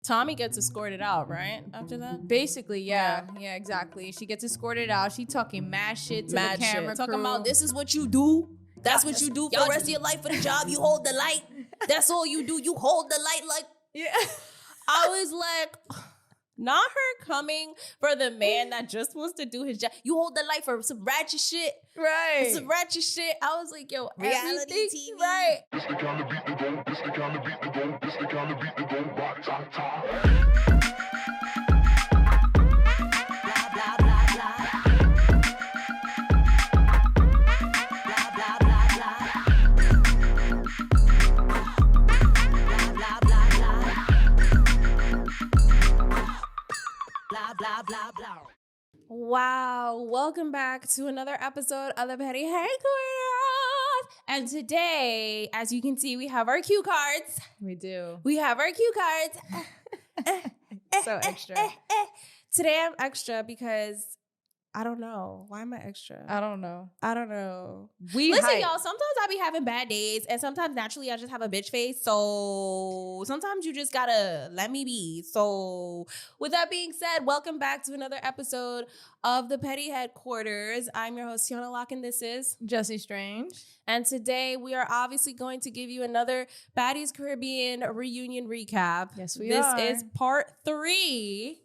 Tommy gets escorted out, right? After that? Basically, yeah, exactly. She gets escorted out. She talking mad shit to the camera crew. Talking about this is what you do. That's what you do for the rest of your life for the job. You hold the light. That's all you do. You hold the light like. Yeah. I was like, not her coming for the man that just wants to do his job. You hold the light for some ratchet shit. Right. Some ratchet shit. I was like, yo, reality everything, TV. right. This the kind of beat to go. This the kind of beat to go. This the kind of beat to go. Rock, top, top. Blah, blah, blah, blah. Blah, blah, blah, blah. Blah, blah, blah, blah. Blah, blah, blah, blah. Wow. Welcome back to another episode of the Petty Headquarters. And today, as you can see, we have our cue cards. We do. We have our cue cards. So extra. Today I'm extra because I don't know. Why am I extra? I don't know. Listen, y'all, sometimes I be having bad days and sometimes naturally I just have a bitch face. So sometimes you just gotta let me be. So with that being said, welcome back to another episode of the Petty Headquarters. I'm your host, Tiana Locke, and this is Jessie Strange. And today we are obviously going to give you another Baddies Caribbean reunion recap. Yes, we are. This is part 3.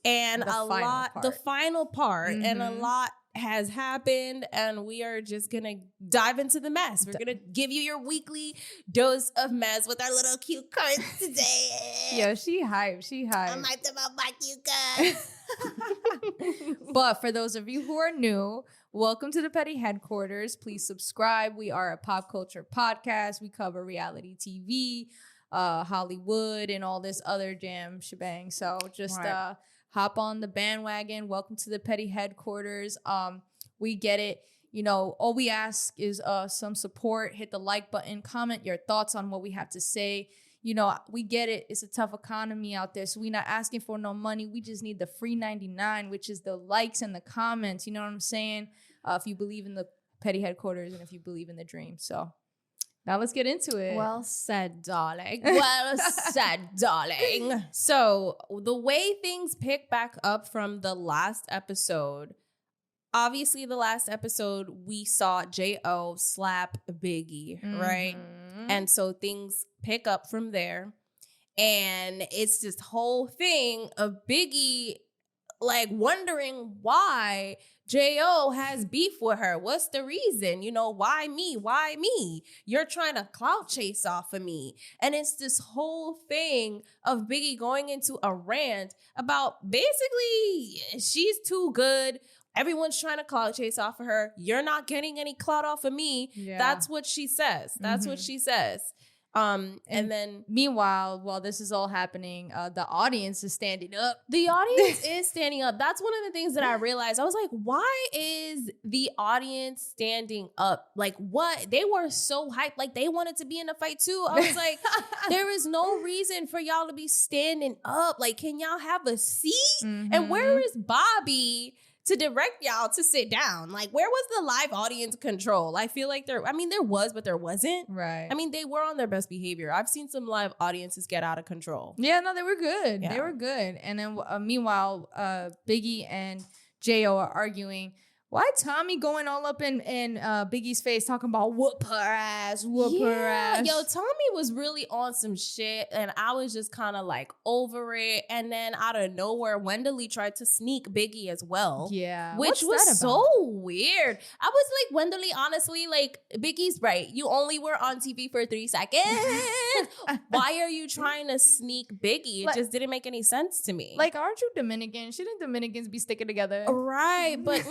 And the final part, and a lot has happened, and we are just gonna dive into the mess. We're gonna give you your weekly dose of mess with our little cute cards today. Yo, she hyped. I'm hyped about my cute cards. But for those of you who are new, welcome to the Petty Headquarters. Please subscribe. We are a pop culture podcast. We cover reality TV, Hollywood, and all this other jam shebang. So just hop on the bandwagon. Welcome to the Petty Headquarters. We get it. You know, all we ask is some support. Hit the like button. Comment your thoughts on what we have to say. You know, we get it. It's a tough economy out there. So we're not asking for no money. We just need the free 99, which is the likes and the comments. You know what I'm saying? If you believe in the Petty Headquarters and if you believe in the dream. So now let's get into it. Well said, darling. Well said, darling. So the way things pick back up from the last episode, obviously the last episode we saw J.O. slap Biggie, right? And so things pick up from there. And it's this whole thing of Biggie like wondering why J.O. has beef with her. What's the reason? You know, why me? Why me? You're trying to clout chase off of me. And it's this whole thing of Biggie going into a rant about basically she's too good. Everyone's trying to clout chase off of her. You're not getting any clout off of me. Yeah. That's what she says. That's what she says. And then meanwhile, while this is all happening, the audience is standing up. The audience is standing up. That's one of the things that I realized. I was like, why is the audience standing up? Like, what? They were so hyped. Like, they wanted to be in the fight too. I was like, there is no reason for y'all to be standing up. Like, can y'all have a seat? And where is Bobby to direct y'all to sit down? Like, where was the live audience control? I feel like there was, but there wasn't. Right. I mean, they were on their best behavior. I've seen some live audiences get out of control. Yeah, no, they were good. Yeah. They were good. And then meanwhile, Biggie and J.O. are arguing. Why Tommy going all up in Biggie's face talking about whoop her ass, whoop her ass? Yo, Tommy was really on some shit and I was just kind of like over it. And then out of nowhere, Wendell tried to sneak Biggie as well. Yeah. Which was so weird. I was like, Wendell, honestly, like, Biggie's right. You only were on TV for 3 seconds. Why are you trying to sneak Biggie? It just didn't make any sense to me. Like, aren't you Dominican? Shouldn't Dominicans be sticking together? Right, but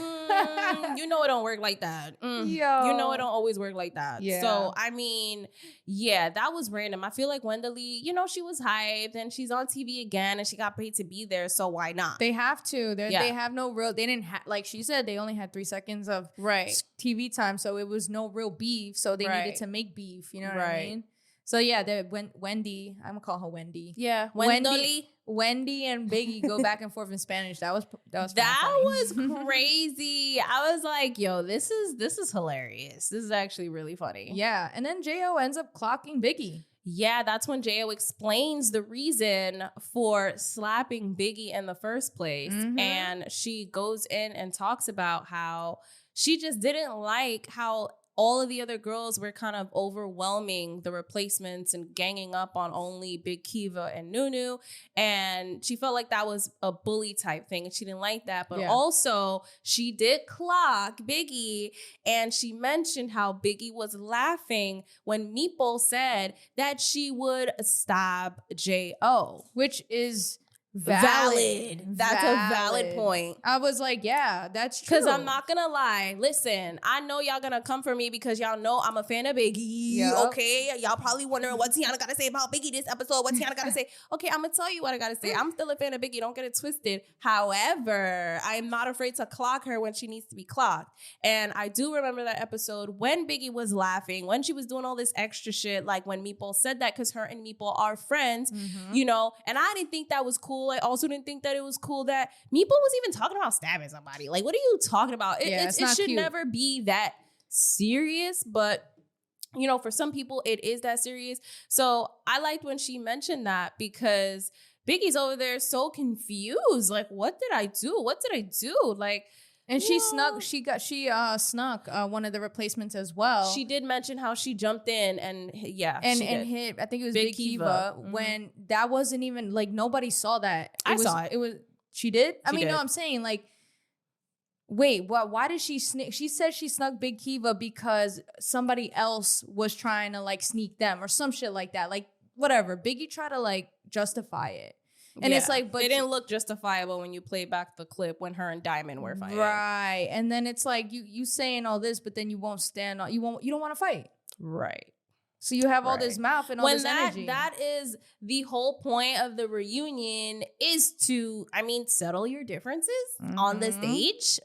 you know it don't work like that. Yo. You know it don't always work like that. Yeah. So, I mean, yeah, that was random. I feel like Wendell, you know, she was hyped and she's on TV again and she got paid to be there. So why not? They have to. They have no real, they didn't have, like she said, they only had 3 seconds of TV time. So it was no real beef. So they needed to make beef. You know what I mean? So yeah, Wendy, I'm gonna call her Wendy. Yeah, Wendy and Biggie go back and forth in Spanish. That was crazy. I was like, yo, this is hilarious. This is actually really funny. Yeah, and then J.O. ends up clocking Biggie. yeah, that's when Jo explains the reason for slapping Biggie in the first place. And she goes in and talks about how she just didn't like how all of the other girls were kind of overwhelming the replacements and ganging up on only Big Kea and Nunu. And she felt like that was a bully type thing. And she didn't like that. But also, she did clock Biggie. And she mentioned how Biggie was laughing when Meepo said that she would stab J.O. Which is valid. That's a valid point. I was like, yeah, that's true. Because I'm not gonna lie. Listen, I know y'all gonna come for me because y'all know I'm a fan of Biggie. Yep. Okay, y'all probably wondering what Tiana gotta say about Biggie this episode. What Tiana gotta say? Okay, I'm gonna tell you what I gotta say. I'm still a fan of Biggie. Don't get it twisted. However, I'm not afraid to clock her when she needs to be clocked. And I do remember that episode when Biggie was laughing, when she was doing all this extra shit, like when Meepo said that, because her and Meepo are friends, you know. And I didn't think that was cool. I also didn't think that it was cool that Meepo was even talking about stabbing somebody. Like, what are you talking about? It should cute. never be that serious, but you know, for some people it is that serious. So I liked when she mentioned that because Biggie's over there so confused. Like, what did I do? What did I do? Like, and she snuck one of the replacements as well. She did mention how she jumped in and hit, I think it was Big Kea when that wasn't even like nobody saw that. I saw it. It was she did? She did. No, I'm saying like wait, why did she sneak? She said she snuck Big Kea because somebody else was trying to like sneak them or some shit like that. Like whatever. Biggie tried to like justify it. And it's like, but it didn't look justifiable when you play back the clip when her and Diamond were fighting. Right. And then it's like you saying all this, but then you won't stand on you don't want to fight. Right. So you have all this mouth and all this energy. That is the whole point of the reunion is to, settle your differences on the stage.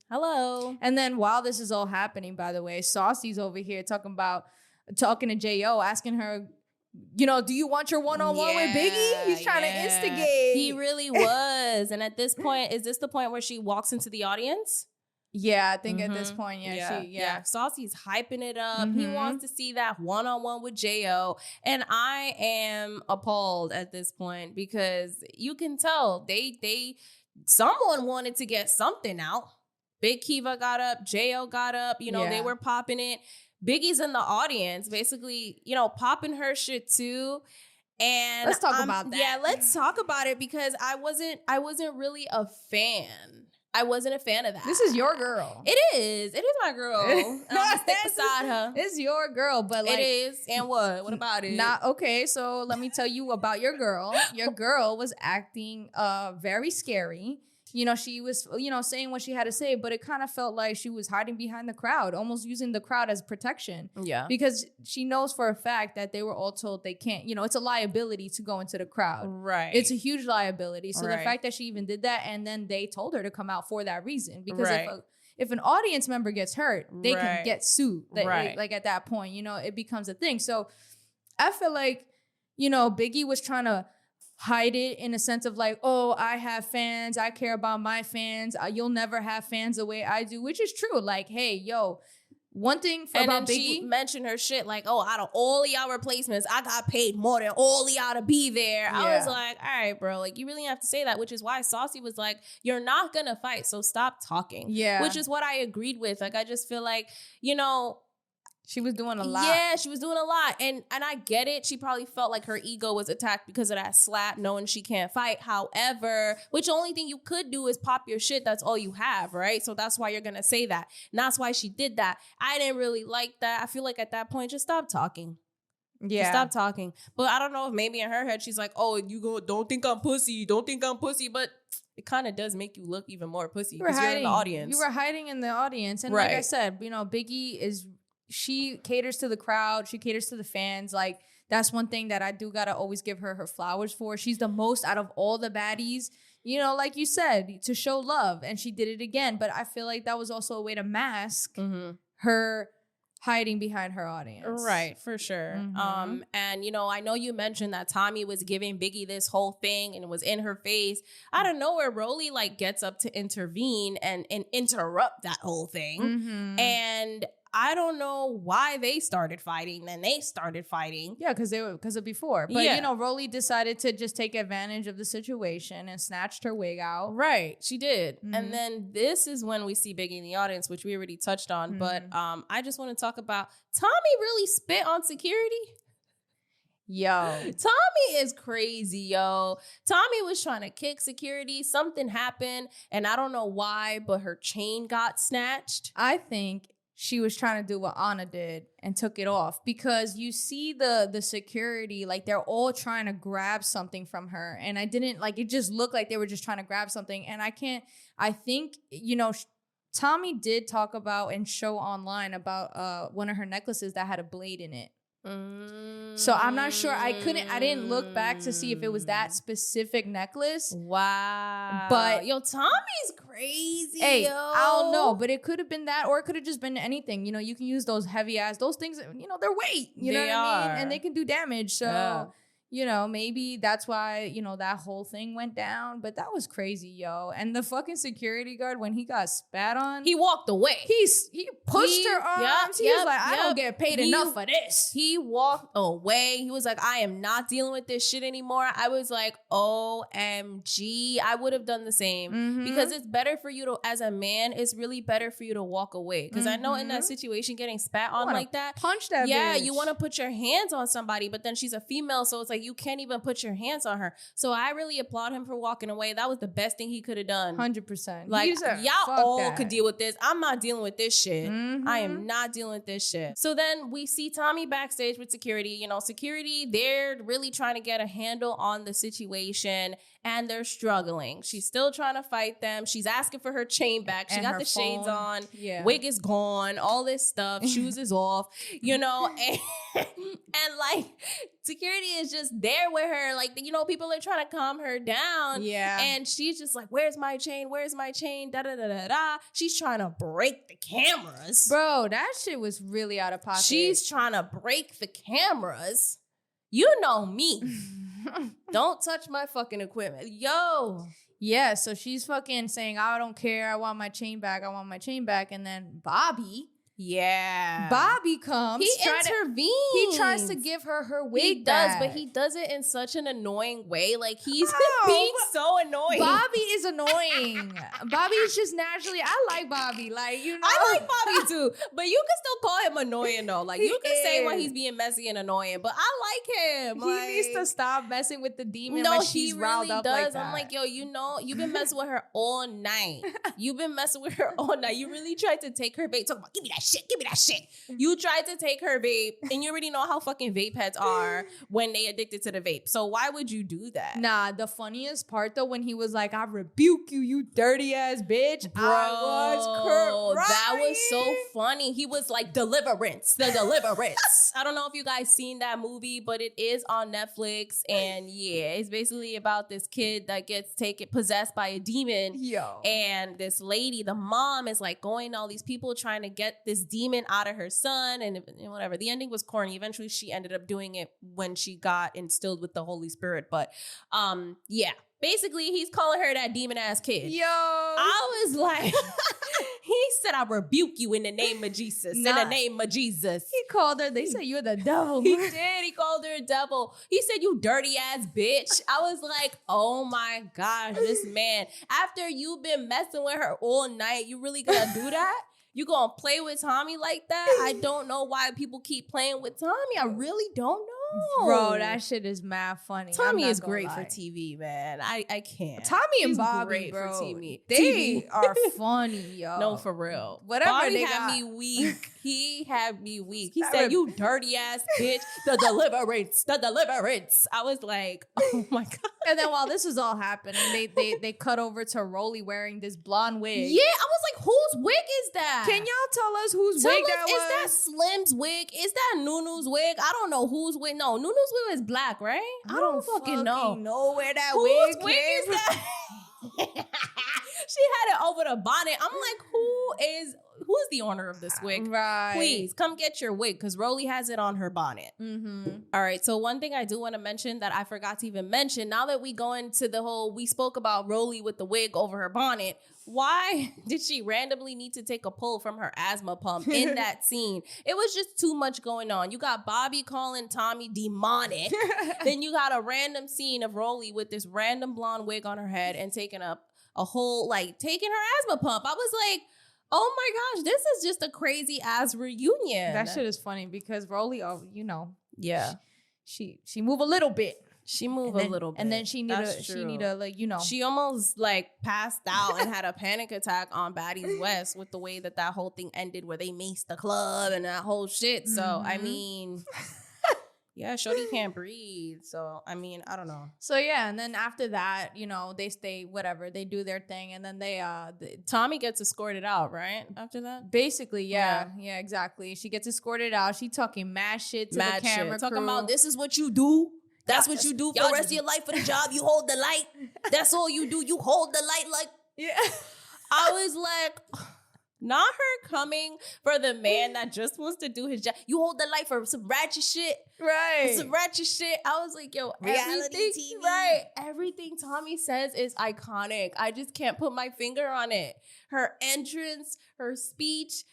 Hello. And then while this is all happening, by the way, Saucy's over here talking to J.O., asking her, you know, do you want your one-on-one with Biggie? He's trying to instigate. He really was. And at this point, is this the point where she walks into the audience? Yeah, I think at this point, Saucy's hyping it up. He wants to see that one-on-one with J.O. And I am appalled at this point because you can tell someone wanted to get something out. Big Kea got up, J.O. got up, they were popping it. Biggie's in the audience, basically, popping her shit too. And let's talk about that. Yeah, let's talk about it because I wasn't really a fan. I wasn't a fan of that. This is your girl. It is. It is my girl. I'm gonna stick beside her. It's your girl, but like it is. And what? What about it? Not okay. So let me tell you about your girl. Your girl was acting very scary. She was, saying what she had to say, but it kind of felt like she was hiding behind the crowd, almost using the crowd as protection. Yeah. Because she knows for a fact that they were all told they can't, it's a liability to go into the crowd. Right. It's a huge liability. So the fact that she even did that and then they told her to come out for that reason. Because if an audience member gets hurt, they can get sued. Like at that point, it becomes a thing. So I feel like, Biggie was trying to hide it in a sense of like, oh, I have fans. I care about my fans. You'll never have fans the way I do, which is true. Like, hey, yo, one thing about Biggie. She mentioned her shit like, oh, out of all of y'all replacements, I got paid more than all of y'all to be there. Yeah. I was like, all right, bro, like you really have to say that, which is why Saucy was like, you're not going to fight, so stop talking. Yeah. Which is what I agreed with. Like, I just feel like, she was doing a lot. Yeah, she was doing a lot. And I get it. She probably felt like her ego was attacked because of that slap, knowing she can't fight. However, which the only thing you could do is pop your shit. That's all you have, right? So that's why you're going to say that. And that's why she did that. I didn't really like that. I feel like at that point, just stop talking. Yeah. Just stop talking. But I don't know if maybe in her head, she's like, oh, don't think I'm pussy. Don't think I'm pussy. But it kind of does make you look even more pussy because you're in the audience. You were hiding in the audience. And like I said, Biggie she caters to the crowd. She caters to the fans. Like, that's one thing that I do got to always give her flowers for. She's the most out of all the baddies, like you said, to show love. And she did it again. But I feel like that was also a way to mask her hiding behind her audience. Right, for sure. And, I know you mentioned that Tommy was giving Biggie this whole thing and it was in her face. Out of nowhere, Roelly, gets up to intervene and interrupt that whole thing. And I don't know why they started fighting. Then they started fighting. Yeah, because of before. But Yeah. you know, Roelly decided to just take advantage of the situation and snatched her wig out. Right, she did. Mhm. And then this is when we see Biggie in the audience, which we already touched on. But I just want to talk about Tommy really spit on security. Yo. Tommy is crazy, yo. Tommy was trying to kick security. Something happened, and I don't know why, but her chain got snatched. I think she was trying to do what Anna did and took it off, because you see the security, like they're all trying to grab something from her. And I didn't like, it just looked like they were just trying to grab something. And I think, you know, Tommy did talk about and show online about one of her necklaces that had a blade in it. So I'm not sure. I didn't look back to see if it was that specific necklace. Wow. But yo, Tommy's crazy. Hey, yo. I don't know, but it could have been that, or it could have just been anything. You know, you can use those heavy ass, those things, you know, they're weight. You know They what I mean? are. And they can do damage. So, Yeah. you know, maybe that's why, you know, that whole thing went down. But that was crazy, yo. And the fucking security guard, when he got spat on, He walked away. he pushed He- her arms. He was like, I don't get paid enough for this. He walked away. He was like, I am not dealing with this shit anymore. I was like, OMG. I would have done the same. Mhm. Because it's better for you to, as a man, it's really better for you to walk away. Because I know in that Mhm. situation, getting spat on wanna like that, punch that yeah, bitch. you want to put your hands on somebody, but then she's a female, so it's like you can't even put your hands on her. So I really applaud him for walking away. That was the best thing he could have done. 100%. Like, He said, y'all "Fuck all that." could deal with this. I'm not dealing with this shit. I Mhm. am not dealing with this shit. So then we see Tommy backstage with security. You know, security, they're really trying to get a handle on the situation, and they're struggling. She's still trying to fight them. She's asking for her chain back. She And got her the shades phone. on. Yeah. Wig is gone. All this stuff. Shoes is off. You know, and like security is just there with her. Like, you know, people are trying to calm her down. Yeah. And she's just like, where's my chain? Where's my chain? Da da da da da. She's trying to break the cameras. Bro, that shit was really out of pocket. She's trying to break the cameras. You know me. Don't touch my fucking equipment. Yo. Yeah, so she's fucking saying, I don't care. I want my chain back. I want my chain back. And then Bobby comes. He intervenes. He tries to give her her wig He does, back. but he does it in such an annoying way. Like, he's Oh, being so annoying. Bobby is annoying. Bobby is just naturally, I like Bobby. Like, you know. I like Bobby too, but you can still call him annoying though. Like, He you can say when is. he's being messy and annoying, but I like him. He needs to stop messing with the demon No, when he she's riled really up does. like that. I'm like, yo, you know, you've been messing with her all night. You've been messing with her all night. You really tried to take her vape. Talk about, give me that shit. Give me that shit. You tried to take her vape, and you already know how fucking vape heads are when they addicted to the vape. So why would you do that? Nah, the funniest part though, when he was like, I rebuke you, you dirty ass bitch. Bro, I was crying. that was so funny. He was like, Deliverance, the Deliverance. I don't know if you guys seen that movie, but it is on Netflix. And yeah, it's basically about this kid that gets possessed by a demon. Yo. And this lady, the mom, is like going to all these people trying to get this demon out of her son and whatever. The ending was corny. Eventually, she ended up doing it when she got instilled with the Holy Spirit. But yeah, basically, he's calling her that demon ass kid. Yo. I was like, he said, I rebuke you in the name of Jesus. In the Nah. name of Jesus. He called her, they said you're the devil. He did. He called her a devil. He said, you dirty ass bitch. I was like, oh my gosh, this man. After you've been messing with her all night, you really gonna do that? You gonna play with Tommy like that? I don't know why people keep playing with Tommy. I really don't know. Bro, that shit is mad funny. Tommy I'm not is gonna great lie. for TV, man. I can't. Tommy and He's Bobby, great bro, for TV. they are funny, yo. No, for real. Whatever Bobby they had got. me weak. He had me weak. He I said, rem- you dirty ass bitch. The Deliverance. The Deliverance. I was like, oh my God. And then while this is all happening, they cut over to Roelly wearing this blonde wig. Yeah, I was like, whose wig is that? Can y'all tell us whose Tell wig us, that is that was? Slim's wig? Is that Nunu's wig? I don't know whose wig. No, Nunu's wig is black, right? I don't fucking know. where that Whose wig wig came is from. that? She had it over the bonnet. I'm like, who who's the owner of this wig? Right. Please come get your wig because Roelly has it on her bonnet. All right. So one thing I do want to mention that I forgot to even mention, now that we go into the whole, we spoke about Roelly with the wig over her bonnet. Why did she randomly need to take a pull from her asthma pump in that scene? It was just too much going on. You got Bobby calling Tommy demonic. Then you got a random scene of Roelly with this random blonde wig on her head and taking up a whole, like, taking her asthma pump. I was like, oh my gosh, this is just a crazy ass reunion. That shit is funny because Roelly, you know, yeah, she move a little bit. She moved a little bit. And then she need a like, you know. She almost like passed out and had a panic attack on Baddies West with the way that whole thing ended where they maced the club and that whole shit. So, I mean, yeah, shorty can't breathe. So, I mean, I don't know. So, yeah. And then after that, you know, they stay, whatever, they do their thing. And then Tommy gets escorted out, right? After that? Basically, yeah, exactly. She gets escorted out. She talking mad shit to the camera crew. Talking about, this is what you do. That's what you do for the rest of your life for the job. You hold the light. That's all you do. You hold the light like. Yeah. I was like, not her coming for the man that just wants to do his job. You hold the light for some ratchet shit. Right. Some ratchet shit. I was like, yo, Reality everything, TV. right. Everything Tommy says is iconic. I just can't put my finger on it. Her entrance, her speech,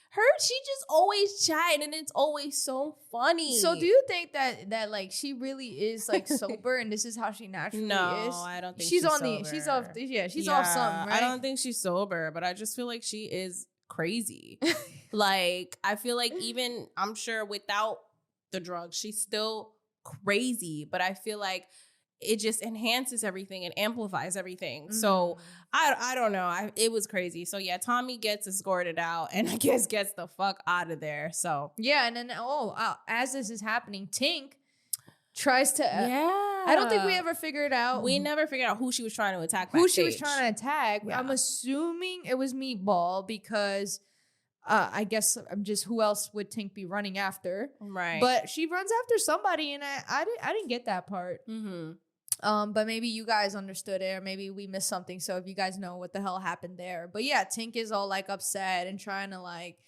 she just always chatting and it's always so funny. So do you think that like she really is like sober and this is how she naturally is? No, I don't think she's on sober. she's off she's off something, right? I don't think she's sober, but I just feel like she is crazy. Like, I feel like even, I'm sure without the drugs, she's still crazy, but I feel like it just enhances everything and amplifies everything. So I don't know. It was crazy. So yeah, Tommy gets escorted out and I guess gets the fuck out of there. So yeah, and then as this is happening, Tink tries to. I don't think we ever figured out. We never figured out who she was trying to attack. Who she was trying to attack. Yeah. I'm assuming it was Meatball because. I guess I'm just, who else would Tink be running after? Right. But she runs after somebody, and I didn't get that part. But maybe you guys understood it, or maybe we missed something. So if you guys know what the hell happened there, but yeah, Tink is all like upset and trying to like,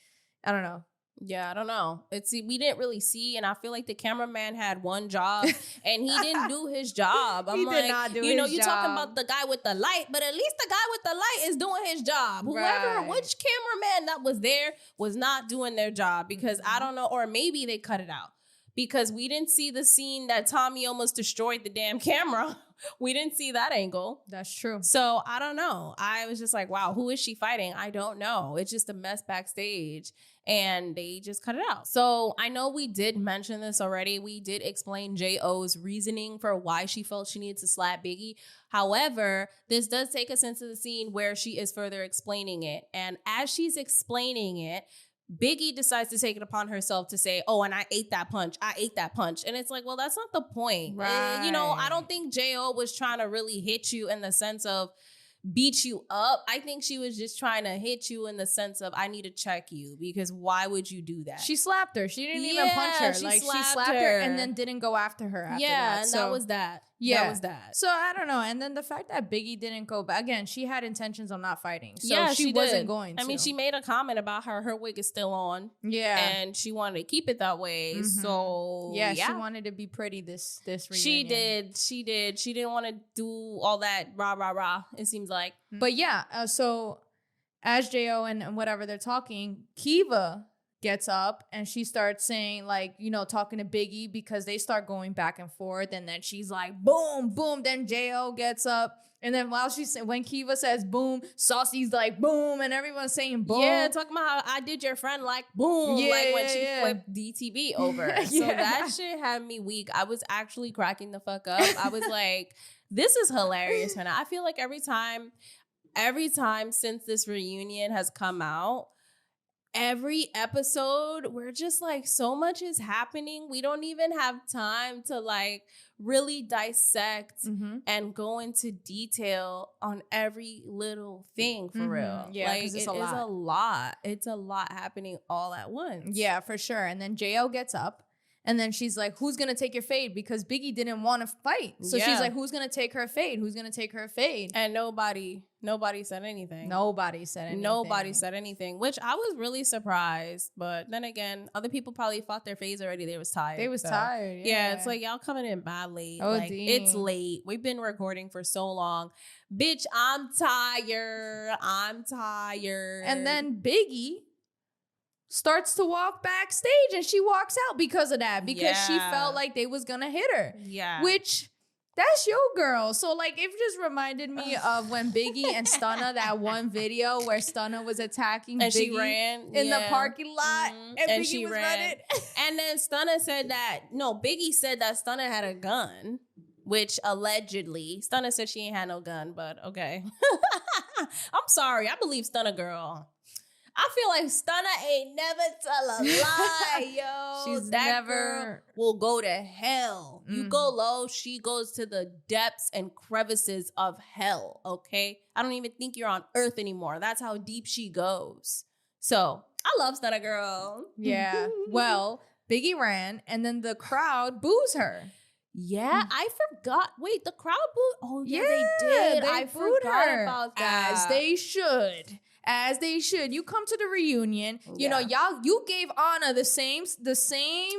I don't know. Yeah, I don't know. We didn't really see, and I feel like the cameraman had one job, and he didn't do his job. I'm He like, did not do you know, his you're talking job. about the guy with the light, but at least the guy with the light is doing his job. Right. Which cameraman that was there was not doing their job because I don't know, or maybe they cut it out because we didn't see the scene that Tommy almost destroyed the damn camera. We didn't see that angle. That's true. So I don't know. I was just like, wow, who is she fighting? I don't know. It's just a mess backstage and they just cut it out. So I know we did mention this already. We did explain J.O.'s reasoning for why she felt she needed to slap Biggie. However, this does take us into the scene where she is further explaining it. And as she's explaining it, Biggie decides to take it upon herself to say, oh, and I ate that punch. I ate that punch. And it's like, well, that's not the point. Right. You know, I don't think J.O. was trying to really hit you in the sense of beat you up. I think she was just trying to hit you in the sense of, I need to check you because why would you do that? She slapped her. She didn't even punch her. She slapped her and then didn't go after her after that. Yeah, and so, that was that. Yeah. That was that. So I don't know. And then the fact that Biggie didn't go back, again, she had intentions on not fighting. So yeah, she wasn't going to. I mean, she made a comment about her wig is still on. Yeah. And she wanted to keep it that way. So yeah, she wanted to be pretty this reunion. She did. She didn't want to do all that rah, it seems like. But yeah, so as J.O. and whatever they're talking, Kiva gets up and she starts saying, like, you know, talking to Biggie because they start going back and forth. And then she's like, boom, boom. Then J.O. gets up. And then when Kiva says boom, Saucy's like boom. And everyone's saying boom. Yeah, talking about how I did your friend like boom. Yeah, like when she yeah. flipped DTV over. So that shit had me weak. I was actually cracking the fuck up. I was like, this is hilarious. And I feel like every time since this reunion has come out, every episode, we're just like, so much is happening. We don't even have time to like really dissect and go into detail on every little thing for real. Yeah, like it's it is a lot. It's a lot happening all at once. Yeah, for sure. And then J.O. gets up And then she's like, who's going to take your fade? Because Biggie didn't want to fight. So she's like, who's going to take her fade? Who's going to take her fade? And nobody said anything. Nobody said anything. Nobody said anything, which I was really surprised. But then again, other people probably fought their fades already. They was tired. They was tired. Yeah, it's like y'all coming in bad late. Oh, like, dang. it's late. We've been recording for so long. Bitch, I'm tired. And then Biggie starts to walk backstage and she walks out because of that. Because she felt like they was going to hit her. Yeah. Which... that's your girl. So, like, it just reminded me of when Biggie and Stunna, that one video where Stunna was attacking and Biggie she ran in the parking lot. And Biggie she was ran. running. And then Stunna said that, Biggie said that Stunna had a gun, which allegedly, Stunna said she ain't had no gun, but okay. I'm sorry. I believe Stunna girl. I feel like Stunna ain't never tell a lie, yo. She's that never girl will go to hell. You go low, she goes to the depths and crevices of hell, okay? I don't even think you're on earth anymore. That's how deep she goes. So, I love Stunna girl. Yeah. Well, Biggie ran and then the crowd boos her. Yeah, I forgot. Wait, the crowd booed? Oh, yeah, they did. They I booed forgot her about that. as they should. As they should. You come to the reunion. You know, you gave Anna the same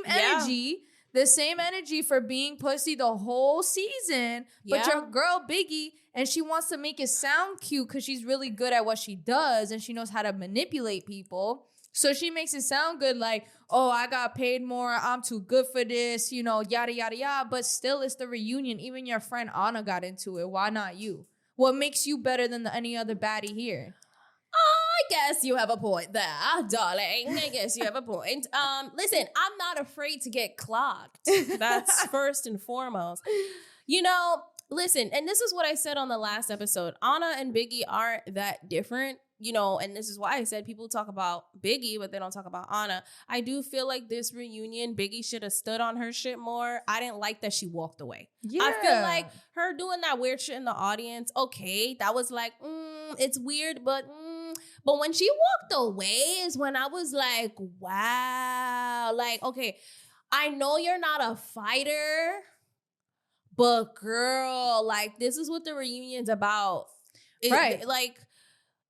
energy. The same energy for being pussy the whole season. But your girl Biggie, and she wants to make it sound cute because she's really good at what she does and she knows how to manipulate people. So she makes it sound good like, oh, I got paid more. I'm too good for this, yada, yada, yada. But still, it's the reunion. Even your friend Anna got into it. Why not you? What makes you better than any other baddie here? I guess you have a point there, darling. I guess you have a point. Listen, I'm not afraid to get clocked. That's first and foremost. Listen, and this is what I said on the last episode. Anna and Biggie aren't that different, and this is why I said people talk about Biggie, but they don't talk about Anna. I do feel like this reunion, Biggie should have stood on her shit more. I didn't like that she walked away. Yeah. I feel like her doing that weird shit in the audience, okay, that was like, it's weird, but when she walked away is when I was like, wow. Like, okay, I know you're not a fighter, but girl, like, this is what the reunion's about. Right. Like,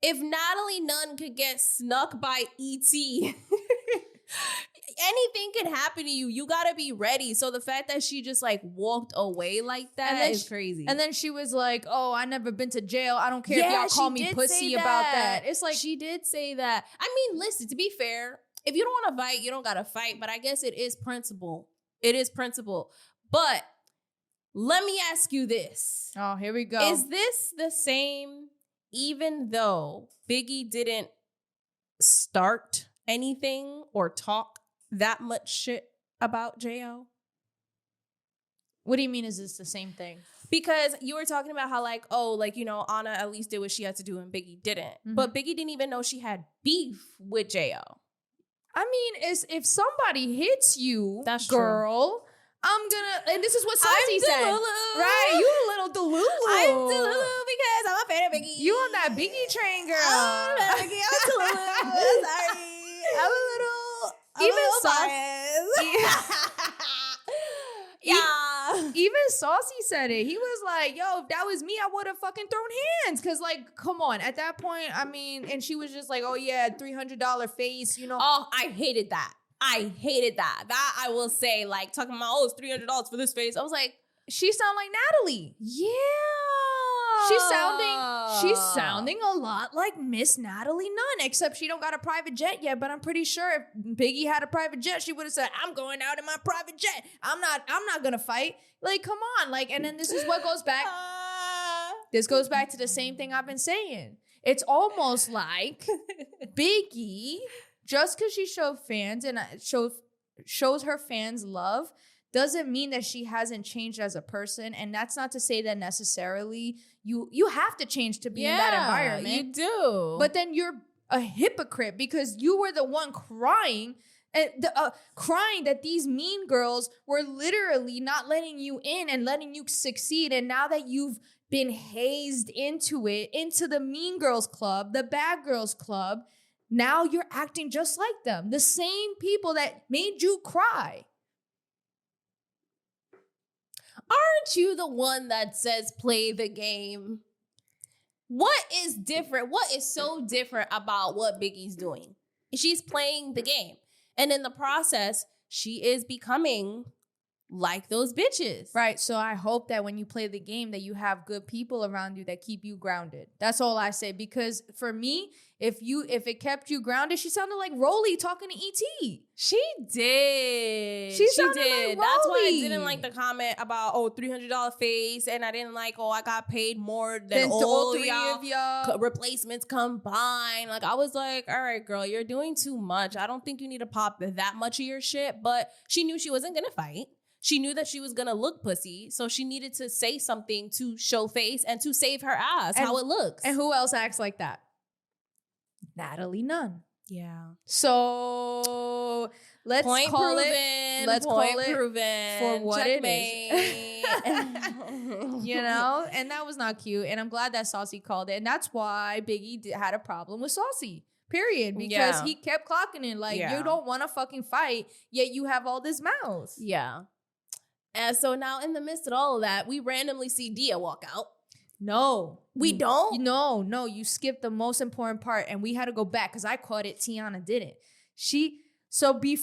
if Natalie Nunn could get snuck by E.T., anything could happen to you. You gotta be ready. So the fact that she just like walked away like that is crazy. And then she was like, "Oh, I never been to jail. I don't care if y'all call me pussy about that." It's like she did say that. I mean, listen. To be fair, if you don't want to fight, you don't gotta fight. But I guess it is principle. It is principle. But let me ask you this. Oh, here we go. Is this the same? Even though Biggie didn't start anything or talk that much shit about J.O.? What do you mean, is this the same thing? Because you were talking about how like, oh, like, Anna at least did what she had to do and Biggie didn't. Mm-hmm. But Biggie didn't even know she had beef with J.O. I mean, if somebody hits you, that's girl, true. I'm gonna, and this is what Saucy said. Right, you a little Delulu. I'm Delulu because I'm a fan of Biggie. You on that Biggie train, girl. I'm a fan of Biggie. I'm Delulu. Sorry. I'm a little yeah. Even Saucy said it. He was like, yo, if that was me, I would have fucking thrown hands. Cause like, come on. At that point, I mean, and she was just like, oh yeah, $300 face, Oh, I hated that. That I will say, like, talking about, oh, it's $300 for this face. I was like, she sound like Natalie. Yeah. She's sounding a lot like Miss Natalie Nunn, except she don't got a private jet yet. But I'm pretty sure if Biggie had a private jet, she would have said, I'm going out in my private jet. I'm not gonna fight. Like, come on. Like, and then this is what goes back. This goes back to the same thing I've been saying. It's almost like Biggie, just because she showed fans and shows her fans love, doesn't mean that she hasn't changed as a person. And that's not to say that necessarily you have to change to be in that environment. You do. But then you're a hypocrite because you were the one crying crying that these mean girls were literally not letting you in and letting you succeed. And now that you've been hazed into the mean girls club, the bad girls club, now you're acting just like them. The same people that made you cry. Aren't you the one that says play the game? What is different? What is so different about what Biggie's doing? She's playing the game. And in the process, she is becoming like those bitches. Right. So I hope that when you play the game that you have good people around you that keep you grounded. That's all I say. Because for me, if it kept you grounded, she sounded like Roelly talking to E.T. She did. She sounded like That's why I Roelly. didn't like the comment about, $300 face. And I didn't like, I got paid more than Then all all three three of y'all. replacements combined. Like, I was like, all right, girl, you're doing too much. I don't think you need to pop that much of your shit. But she knew she wasn't going to fight. She knew that she was going to look pussy. So she needed to say something to show face and to save her ass, how it looks. And who else acts like that? Natalie Nunn. Yeah. So let's Point call proven. it. Let's Point call it proven. for what it Checkmate. you know, and that was not cute. And I'm glad that Saucy called it, and that's why Biggie had a problem with Saucy. Period. Because he kept clocking it like you don't want to fucking fight, yet you have all this mouth. Yeah. And so now in the midst of all of that, we randomly see Dia walk out. No, We don't? No, you skipped the most important part, and we had to go back because I caught it. Tiana didn't.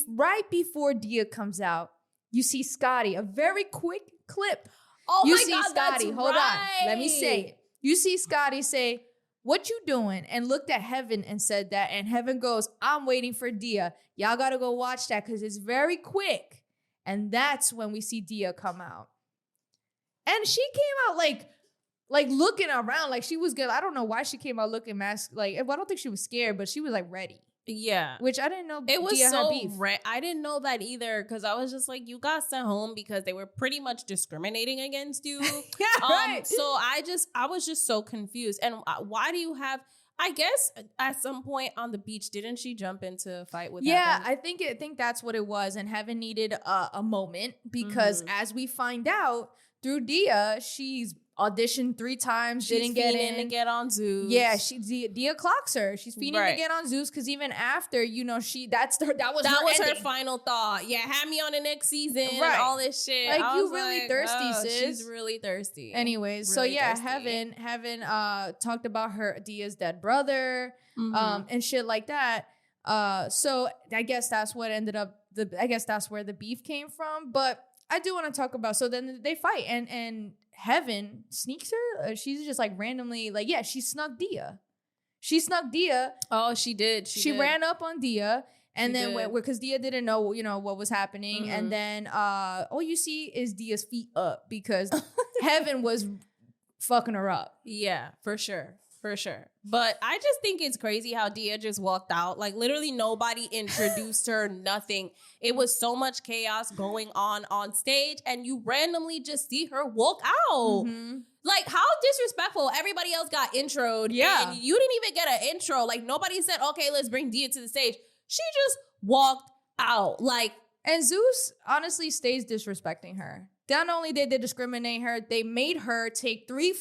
Right before Dia comes out, you see Scotty, a very quick clip. Oh you my see God, Scotty. that's Hold right. on, let me say it. You see Scotty say, "What you doing?" and looked at Heaven and said that, and Heaven goes, "I'm waiting for Dia. Y'all gotta go watch that because it's very quick." And that's when we see Dia come out. And she came out like looking around like she was good. I don't know why she came out looking masked. Like, I don't think she was scared, but she was like ready. Yeah. Which I didn't know. It was Dia had so beef. I didn't know that either because I was just like, you got sent home because they were pretty much discriminating against you. Yeah, right. So I was just so confused. And why do you have? I guess at some point on the beach, didn't she jump into a fight with? Yeah, Heaven? I think that's what it was. And Heaven needed a moment because as we find out through Dia, she's auditioned 3 times, didn't get in to get on Zeus. Yeah, Dia clocks her. She's feeding to get on Zeus because even after, that was her final thought. Yeah, have me on the next season and all this shit. Like, I you was really thirsty, sis. She's really thirsty. Anyways, Really so yeah, thirsty. Heaven talked about Dia's dead brother, and shit like that. So I guess that's what ended up I guess that's where the beef came from. But I do want to talk about, so then they fight and Heaven sneaks her. She's just like randomly like, yeah, she snuck Dia. Oh, she did. She did. ran up on Dia. And She then did. because Dia didn't know, what was happening. And then all you see is Dia's feet up because Heaven was fucking her up. Yeah, for sure. But I just think it's crazy how Dia just walked out. Like, literally nobody introduced her, nothing. It was so much chaos going on stage, and you randomly just see her walk out. Like, how disrespectful. Everybody else got introed. Yeah. And you didn't even get an intro. Like, nobody said, okay, let's bring Dia to the stage. She just walked out. Like, And Zeus honestly stays disrespecting her. Not only did they discriminate her, they made her take 4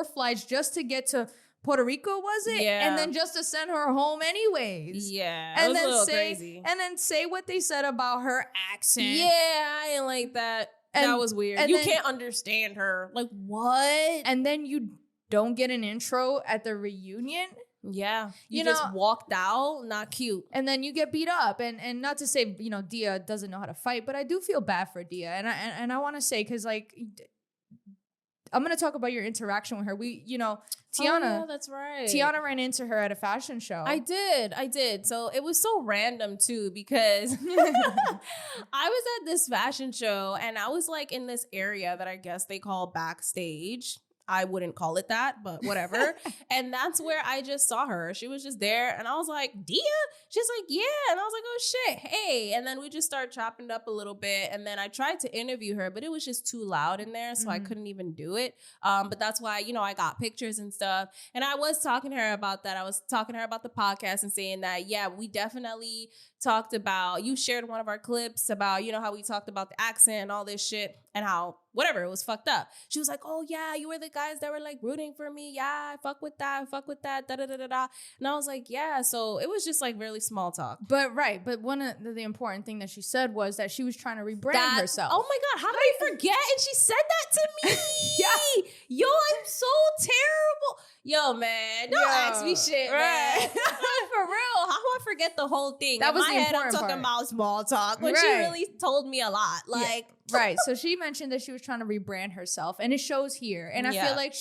flights just to get to Puerto Rico, was it? Yeah. And then just to send her home anyways. yeah, And it was then a little say crazy. and then say what they said about her accent. Yeah, I didn't like that. And- that was weird. and You then- can't understand her. Like, what? And then you don't get an intro at the reunion. Yeah. You You just know- walked out. Not cute. And then you get beat up, and not to say Dia doesn't know how to fight, but I do feel bad for Dia, and I want to say because like I'm gonna talk about your interaction with her. Tiana, Oh, yeah, that's right. Tiana ran into her at a fashion show. I did. So it was so random too because I was at this fashion show and I was like in this area that I guess they call backstage. I wouldn't call it that, but whatever. And that's where I just saw her. She was just there and I was like, Dia? She's like, yeah. And I was like, oh shit, hey. And then we just started chopping it up a little bit. And then I tried to interview her, but it was just too loud in there. So I couldn't even do it. But that's why, I got pictures and stuff. And I was talking to her about that. I was talking to her about the podcast and saying that, yeah, we definitely talked about, you shared one of our clips about, how we talked about the accent and all this shit. and how whatever, it was fucked up. She was like, oh yeah, you were the guys that were like rooting for me. Yeah, I fuck with that, da da da da da. And I was like, yeah. So it was just like really small talk. But one of the important thing that she said was that she was trying to rebrand herself. Oh my God, how did I forget? And she said that to me. Yeah. Yo, I'm so terrible. Yo, man, don't ask me shit, right. man. For real, how do I forget the whole thing? That In was my the head, I'm important talking part. about small talk when she Right. really told me a lot. Like, Right. So she mentioned that she was trying to rebrand herself, and it shows here. And I feel like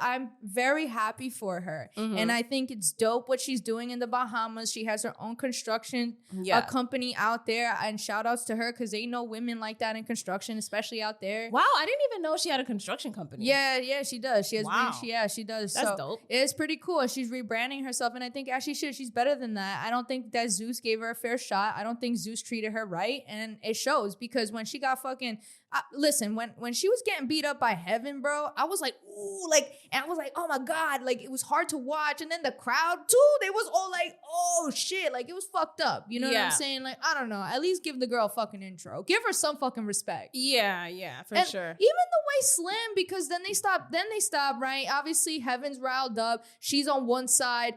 I'm very happy for her. And I think it's dope what she's doing in the Bahamas. She has her own construction company out there, and shout outs to her because they know women like that in construction, especially out there. wow, I didn't even know she had a construction company. Yeah, she does. She has Wow. she does. That's So dope. it's pretty cool. She's rebranding herself, and I think as she should. She's better than that. I don't think that Zeus gave her a fair shot. I don't think Zeus treated her right, and it shows because when she got fucking listen, when she was getting beat up by Heaven, bro, I was like, ooh, like, and I was like, oh my God, like it was hard to watch. And then the crowd too, they was all like, oh shit, like it was fucked up. You know what I'm saying? Like, I don't know. At least give the girl a fucking intro. Give her some fucking respect. Yeah, for And sure. Even the way Slim, because then they stop, right? Obviously, Heaven's riled up. She's on one side,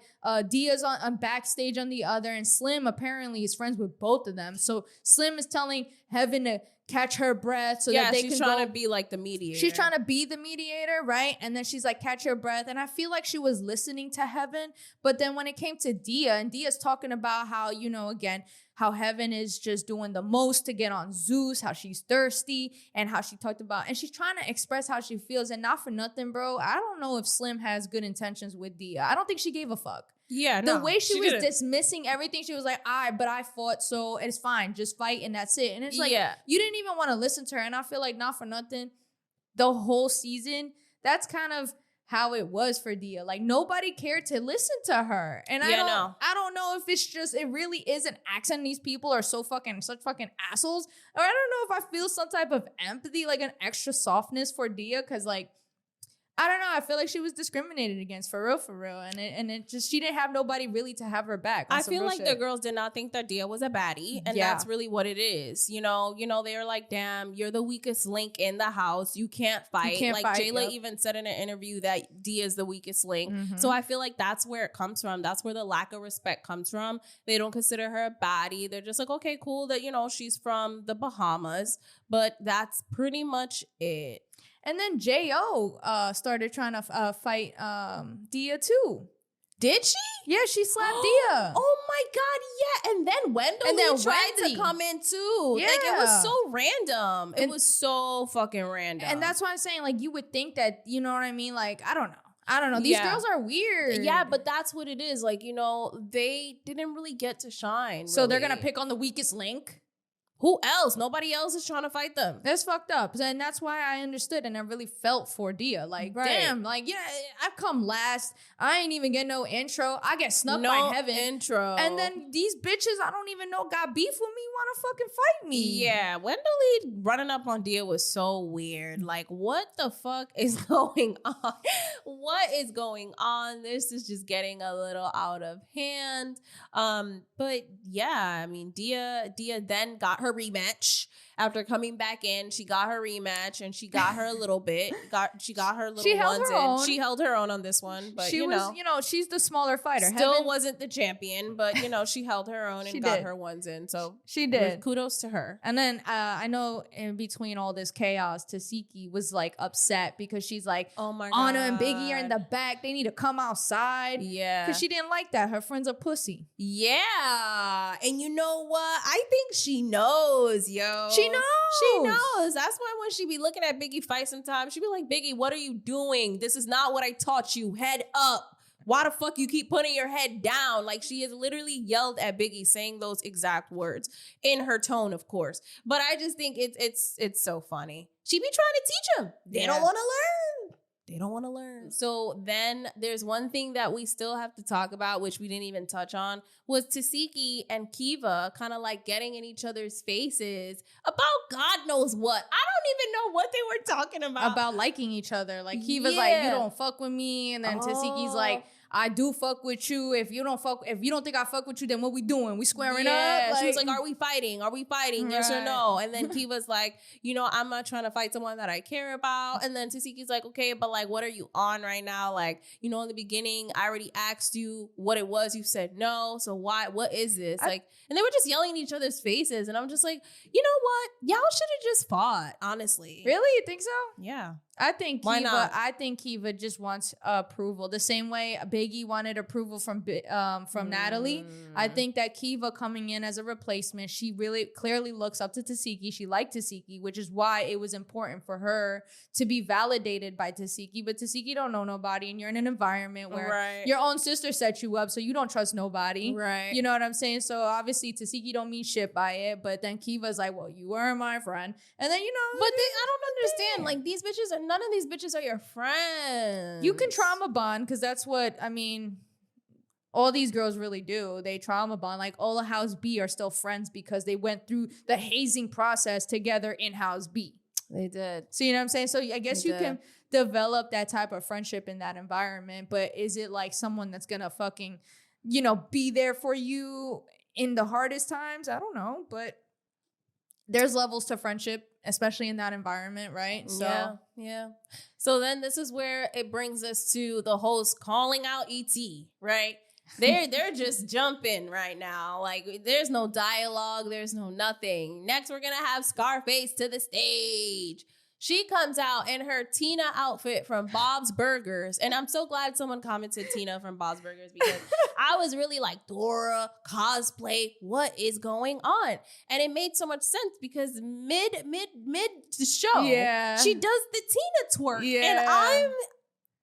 Dia's on backstage on the other, and Slim apparently is friends with both of them. So Slim is telling Heaven to catch her breath so that they she's can trying to be like the mediator. She's trying to be the mediator, right? And then she's like, catch your breath. And I feel like she was listening to Heaven. But then when it came to Dia, and Dia's talking about how, you know, again, how Heaven is just doing the most to get on Zeus, how she's thirsty, and how she talked about, and she's trying to express how she feels. And not for nothing, bro, I don't know if Slim has good intentions with Dia. I don't think she gave a fuck. Yeah, The way she was didn't. dismissing everything, she was like, all right, but I fought, so it's fine. Just fight, and that's it. And it's like, Yeah. you didn't even want to listen to her. And I feel like not for nothing, the whole season, that's kind of how it was for Dia. Like, nobody cared to listen to her. And I don't know if it's just, it really is an accent. These people are such fucking assholes. Or I don't know if I feel some type of empathy, like an extra softness for Dia, because like, I don't know. I feel like she was discriminated against for real. And it just, she didn't have nobody really to have her back. I feel like the girls did not think that Dia was a baddie. And that's really what it is. You know, they were like, damn, you're the weakest link in the house. You can't fight. Jayla even said in an interview that Dia is the weakest link. So I feel like that's where it comes from. That's where the lack of respect comes from. They don't consider her a baddie. They're just like, okay, cool that, you know, she's from the Bahamas. But that's pretty much it. And then J.O. started trying to fight Dia too. Did she? Yeah, she slapped Dia. Oh my God, yeah. And then Wendell tried to come in too. Yeah. Like, it was so random. It was so fucking random. And that's why I'm saying, like, you would think that, you know what I mean? Like, I don't know. These girls are weird. Yeah, but that's what it is. Like, you know, they didn't really get to shine. So they're going to pick on the weakest link? Who else? Nobody else is trying to fight them. That's fucked up. And that's why I understood and I really felt for Dia. Like, damn, like, yeah, I've come last. I ain't even get no intro. I get snubbed by Heaven. Intro. And then these bitches I don't even know got beef with me, want to fucking fight me. Yeah, Wendell running up on Dia was so weird. Like, what the fuck is going on? What is going on? This is just getting a little out of hand. But yeah, I mean, Dia then got her rematch after coming back in. She got her rematch and she got her a little bit. She got her little ones in. She held her own on this one, but she was, she's the smaller fighter. Still Heaven wasn't the champion, but she held her own and got her ones in. So she did. Kudos to her. And then I know in between all this chaos, Tasiki was like upset because she's like, oh my God, Anna and Biggie are in the back. They need to come outside. Yeah, because she didn't like that. Her friend's a pussy. Yeah, and you know what? I think she knows, yo. She knows. She knows. That's why when she be looking at Biggie fight sometimes, she be like, Biggie, what are you doing? This is not what I taught you. Head up. Why the fuck you keep putting your head down? Like, she has literally yelled at Biggie saying those exact words in her tone, of course. But I just think it's so funny. She be trying to teach them. They don't want to learn. They don't want to learn. So then there's one thing that we still have to talk about, which we didn't even touch on, was Tasiki and Kiva kind of like getting in each other's faces about God knows what. I don't even know what they were talking about. About liking each other. Like, Kiva's like, you don't fuck with me. And then Tasiki's like, I do fuck with you. If you don't think I fuck with you, then what we doing? We squaring up? She was like, are we fighting? Are we fighting? Yes or Right. no? And then Kiva's like, I'm not trying to fight someone that I care about. And then Tasiki's like, okay, but like, what are you on right now? Like, in the beginning, I already asked you what it was. You said no. So what is this? And they were just yelling in each other's faces. And I'm just like, you know what? Y'all should have just fought, honestly. Really? You think so? Yeah. I think Why not? I think Kiva just wants approval. The same way Biggie wanted approval from Natalie. I think that Kiva coming in as a replacement, she really clearly looks up to Tasiki. She liked Tasiki, which is why it was important for her to be validated by Tasiki. But Tasiki don't know nobody, and you're in an environment where your own sister set you up, so you don't trust nobody. Right. You know what I'm saying? So obviously Tasiki don't mean shit by it, but then Kiva's like, well, you were my friend. And then, But I don't understand. Like, these bitches none of these bitches are your friends. you can trauma bond, because that's what, all these girls really do. They trauma bond. Like, all of House B are still friends because they went through the hazing process together in House B. They did. So, you know what I'm saying? So I guess you can develop that type of friendship in that environment, but is it like someone that's gonna fucking, be there for you in the hardest times? I don't know, but there's levels to friendship, especially in that environment, right? So yeah. So then this is where it brings us to the host calling out ET, right? They're just jumping right now. Like, there's no dialogue, there's no nothing. Next, we're gonna have Scarface to the stage. She comes out in her Tina outfit from Bob's Burgers. And I'm so glad someone commented Tina from Bob's Burgers, because I was really like, Dora, cosplay, what is going on? And it made so much sense because mid show, she does the Tina twerk. Yeah. And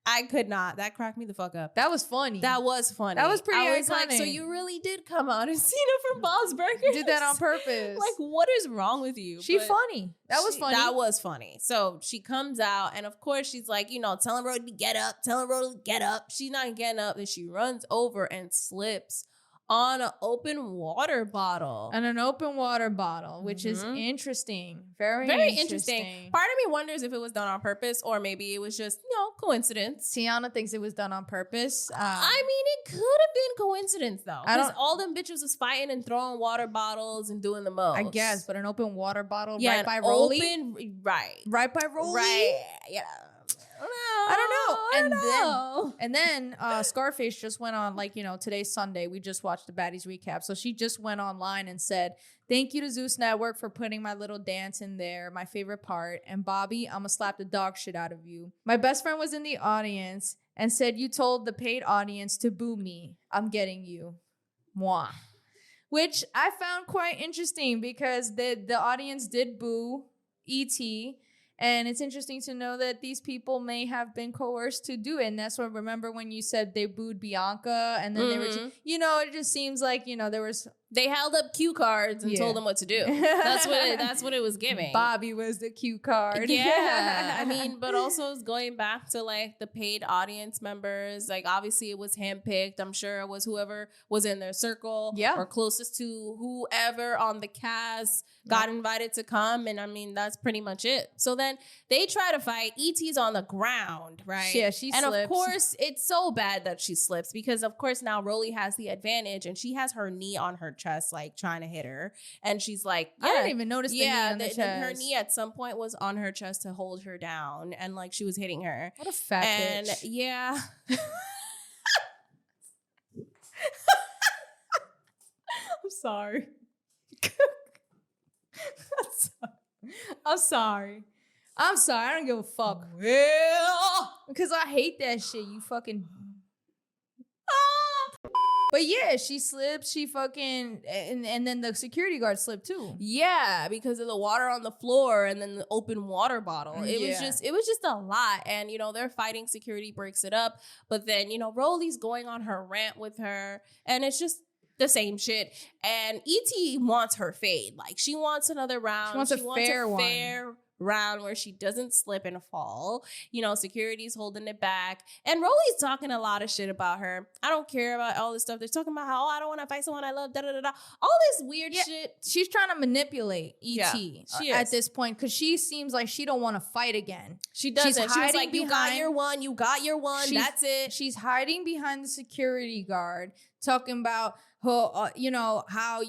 I could not. That cracked me the fuck up. that was funny. That was funny. That was pretty I was iconic. like, so you really did come out and Tina from Bob's Burgers? Did that on purpose. Like, what is wrong with you? She But funny. That was funny. That was funny. So she comes out, and of course she's like, telling Roelly to get up, telling Roelly to get up. She's not getting up, and she runs over and slips on an open water bottle. And an open water bottle, which is interesting. Very interesting. Part of me wonders if it was done on purpose, or maybe it was just, coincidence. Tiana thinks it was done on purpose. It could have been coincidence, though. Because all them bitches was fighting and throwing water bottles and doing the most. I guess, but an open water bottle right by Roelly? Right by Roelly? Right. Yeah. I don't know. know. And then Scarface just went on, today's Sunday. We just watched the Baddies recap. So she just went online and said, thank you to Zeus Network for putting my little dance in there, my favorite part. And Bobby, I'm going to slap the dog shit out of you. My best friend was in the audience and said, you told the paid audience to boo me. I'm getting you. Mwah. Which I found quite interesting because the audience did boo E.T., and it's interesting to know that these people may have been coerced to do it. And that's what, remember when you said they booed Bianca and then they were, it just seems like, they held up cue cards and told them what to do. That's what it was giving. Bobby was the cue card. Yeah. But also it's going back to like the paid audience members. Like, obviously it was handpicked. I'm sure it was whoever was in their circle or closest to whoever on the cast got invited to come. And that's pretty much it. So then they try to fight. E.T.'s on the ground, right? Yeah, she slips. And of course, it's so bad that she slips because, of course, now Roelly has the advantage and she has her knee on her chest, like trying to hit her. And she's like, I didn't even notice the knee on the chest. Her knee at some point was on her chest to hold her down. And like she was hitting her. What a fat bitch. Yeah. I'm sorry. I'm sorry. I don't give a fuck. Well, because I hate that shit. You fucking. But yeah, she slipped. She fucking and then the security guard slipped too. Yeah, because of the water on the floor and then the open water bottle. It was just a lot. And they're fighting. Security breaks it up. But then Roelly's going on her rant with her, and it's just the same shit. And E.T. wants her fade. Like, she wants another round. She wants a fair round where she doesn't slip and fall. You know, security's holding it back. And Roelly's talking a lot of shit about her. I don't care about all this stuff. They're talking about how, I don't want to fight someone I love, da-da-da-da. All this weird shit. She's trying to manipulate Yeah, E.T. she at is. this point because she seems like she don't want to fight again. She doesn't. She was hiding like, you got behind- your one, you got your one, that's it. She's hiding behind the security guard, talking about her, how,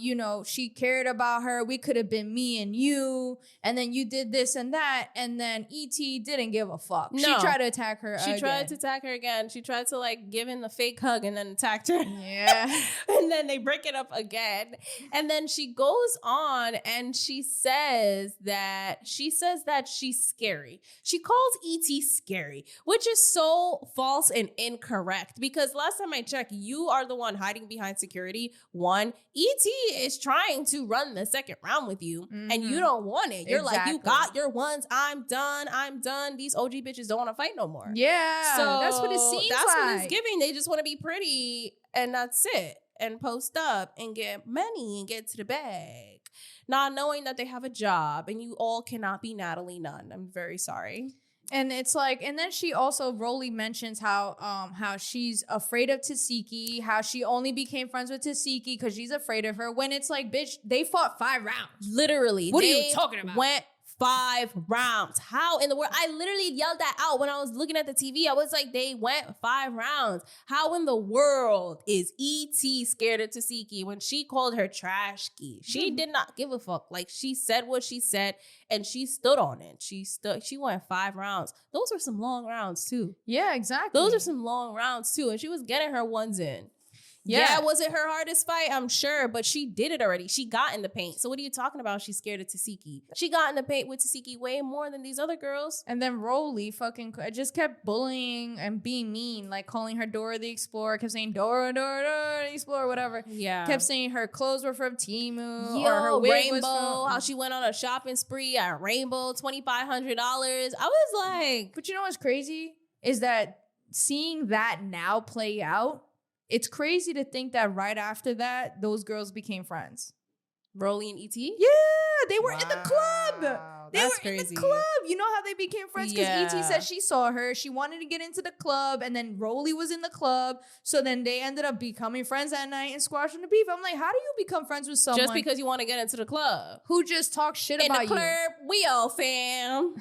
she cared about her. We could have been me and you. And then you did this and that. And then E.T. didn't give a fuck. No. She tried to attack her She again. tried to attack her again. She tried to like give in the fake hug and then attacked her. Yeah. And then they break it up again. And then she goes on and she says that she's scary. She calls E.T. scary, which is so false and incorrect because last time I checked, you are the one hiding behind security. One, E.T. is trying to run the second round with you and you don't want it. You're like, you got your ones. I'm done. These OG bitches don't want to fight no more. Yeah. So that's what it seems that's like. what it's giving. They just want to be pretty and that's it. And post up and get money and get to the bag. Not knowing that they have a job and you all cannot be Natalie Nunn. I'm very sorry. And it's like, and then she also, Roelly mentions how she's afraid of Tasiki, how she only became friends with Tasiki because she's afraid of her. When it's like, bitch, they fought 5 rounds. Literally. What are you talking about? Went 5 rounds. How in the world? I literally yelled that out when I was looking at the TV. I was like, they went 5 rounds. How in the world is E.T. scared of Tasiki when she called her trashki? She did not give a fuck. Like, she said what she said and she stood on it. She went 5 rounds. Those were some long rounds too. Yeah, exactly. Those are some long rounds too. And she was getting her ones in. Yeah. Yeah, was it her hardest fight? I'm sure, but she did it already. She got in the paint. So what are you talking about? She's scared of Tasiki. She got in the paint with Tasiki way more than these other girls. And then Roelly just kept bullying and being mean, like calling her Dora the Explorer, kept saying Dora the Explorer, whatever. Yeah. Kept saying her clothes were from Timu Yo, or her wig Rainbow, was from... how she went on a shopping spree at Rainbow, $2,500. I was like... But you know what's crazy? Is that seeing that now play out, it's crazy to think that right after that, those girls became friends. Roelly and E.T.? Yeah, they were in the club. They were crazy. in the club. You know how they became friends? Because Yeah. E.T. said she saw her. She wanted to get into the club. And then Roelly was in the club. So then they ended up becoming friends that night and squashing the beef. I'm like, how do you become friends with someone Just because you want to get into the club. who just talks shit In about the you? club, we all fam.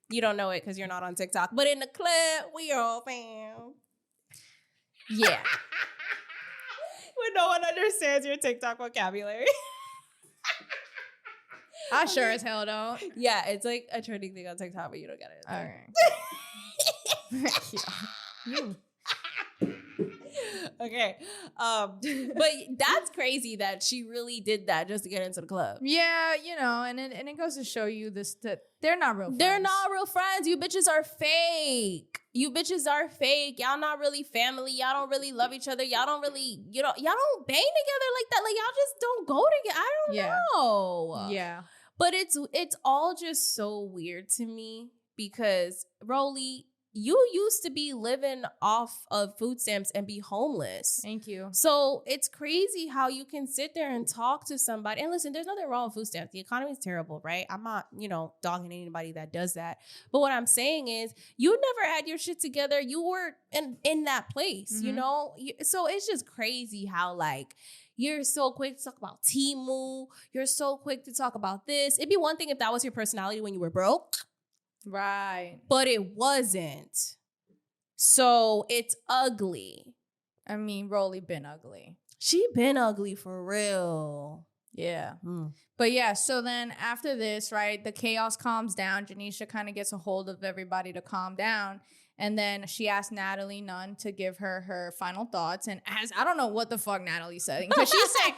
You don't know it because you're not on TikTok. But in the club, we all fam. Yeah. When no one understands your TikTok vocabulary. I sure as hell don't. Yeah, it's like a trending thing on TikTok, but you don't get it. All right. Okay. But that's crazy that she really did that just to get into the club. Yeah, and it goes to show you this, that they're not real friends. They're not real friends. You bitches are fake. You bitches are fake. Y'all not really family. Y'all don't really love each other. Y'all don't really, y'all don't bang together like that. Like, y'all just don't go together. I don't know. Yeah. But it's all just so weird to me because Roelly, you used to be living off of food stamps and be homeless. Thank you. So it's crazy how you can sit there and talk to somebody. And listen, there's nothing wrong with food stamps. The economy is terrible, right? I'm not, dogging anybody that does that. But what I'm saying is you never had your shit together. You were in that place, So it's just crazy how like you're so quick to talk about Timu. You're so quick to talk about this. It'd be one thing if that was your personality when you were broke. Right. But it wasn't. So it's ugly. I mean, Roelly been ugly. She been ugly for real. Yeah. But yeah, so then after this, right, the chaos calms down. Janisha kind of gets a hold of everybody to calm down. And then she asked Natalie Nunn to give her final thoughts. And I don't know what the fuck Natalie's saying. Because she's saying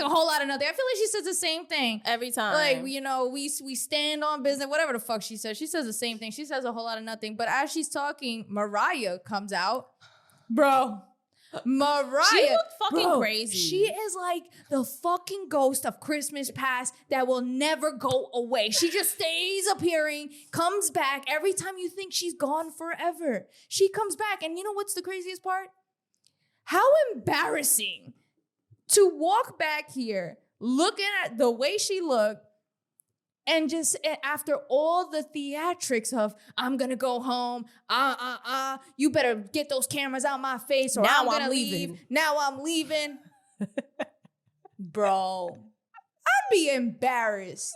a whole lot of nothing. I feel like she says the same thing. Every time. Like, we stand on business, whatever the fuck she says. She says the same thing. She says a whole lot of nothing. But as she's talking, Mariah comes out. Bro. Mariah. She looked fucking crazy. She is like the fucking ghost of Christmas past that will never go away. She just stays appearing, comes back every time you think she's gone forever. She comes back. And you know what's the craziest part? How embarrassing to walk back here looking at the way she looked And just after all the theatrics of, I'm going to go home, you better get those cameras out my face or Now I'm going to I'm leave. leaving. Now I'm leaving. Bro, I'd be embarrassed.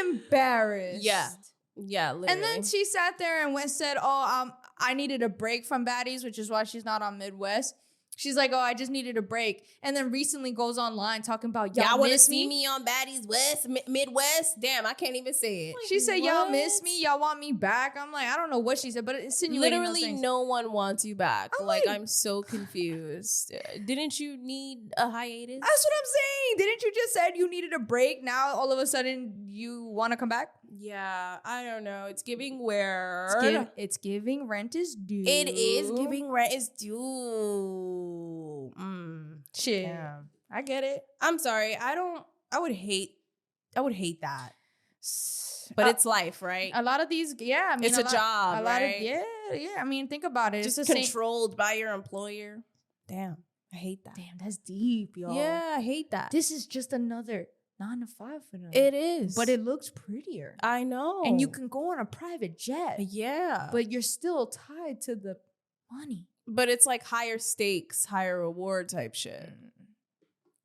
Embarrassed. Yeah. Yeah, literally. And then she sat there and said, I needed a break from Baddies, which is why she's not on Midwest. She's like, I just needed a break. And then recently goes online talking about, y'all want to miss see me? me on Baddies West, Midwest? Damn, I can't even say it. She said, y'all miss What? me? Y'all want me back? I'm like, I don't know what she said, but it's insinuating those Literally things. no one wants you back. I'm Like, like- I'm so confused. Didn't you need a hiatus? That's what I'm saying. Didn't you just said you needed a break? Now all of a sudden you want to come back? Yeah, I don't know. It's giving weird. It's giving rent is due. It is giving rent is due. Shit. Damn. I get it. I'm sorry. I would hate that. But it's life, right? A lot of these, yeah. I mean, It's a job, a lot right? of, yeah. I mean, think about it. Just It's the same- controlled by your employer. Damn, I hate that. Damn, that's deep, y'all. Yeah, I hate that. This is just another 9 to 5 for them. It is. But it looks prettier. I know. And you can go on a private jet. Yeah. But you're still tied to the money. But it's like higher stakes, higher reward type shit.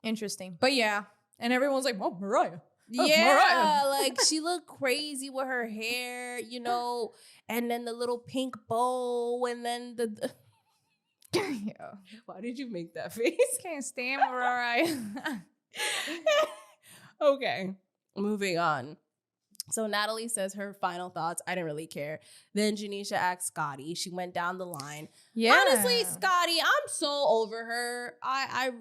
Interesting. But yeah. And everyone's like, oh, Mariah. Oh, Yeah, Mariah. like she looked crazy with her hair, you know, and then the little pink bow, and then the Yeah. Why did you make that face? Can't stand Mariah. Okay, moving on. So Natalie says her final thoughts. I didn't really care. Then Janisha asked Scotty. She went down the line. Yeah. Honestly, Scotty, I'm so over her. I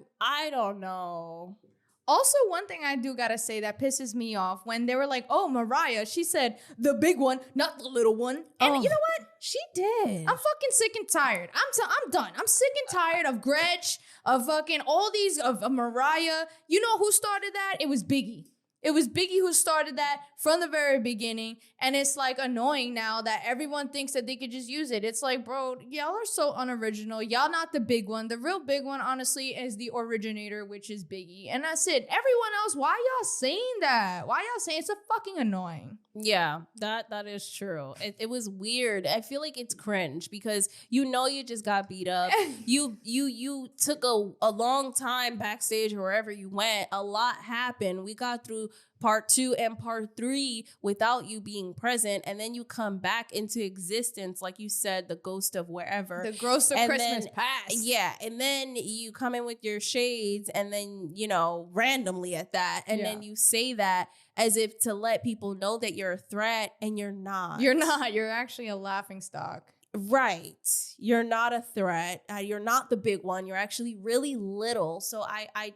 don't know. Also, one thing I do gotta say that pisses me off when they were like, oh, Mariah, she said the big one, not the little one. And Oh. you know what? She did. I'm fucking sick and tired. I'm done. I'm sick and tired of Gretch, of fucking all these, of Mariah. You know who started that? It was Biggie. It was Biggie who started that from the very beginning. And it's like annoying now that everyone thinks that they could just use it. It's like, bro, y'all are so unoriginal. Y'all not the big one. The real big one, honestly, is the originator, which is Biggie. And that's it. Everyone else, why y'all saying that? Why y'all saying it's a fucking annoying? Yeah, that is true. It was weird. I feel like it's cringe because you know you just got beat up. You took a long time backstage or wherever you went. A lot happened. We got through part 2 and part 3 without you being present, and then you come back into existence, like you said, the ghost of wherever. The ghost of And Christmas then- past. Yeah, and then you come in with your shades, and then, you know, randomly at that, and then you say that as if to let people know that you're a threat, and you're not. You're not. You're actually a laughing stock. Right. You're not a threat. You're not the big one. You're actually really little. So I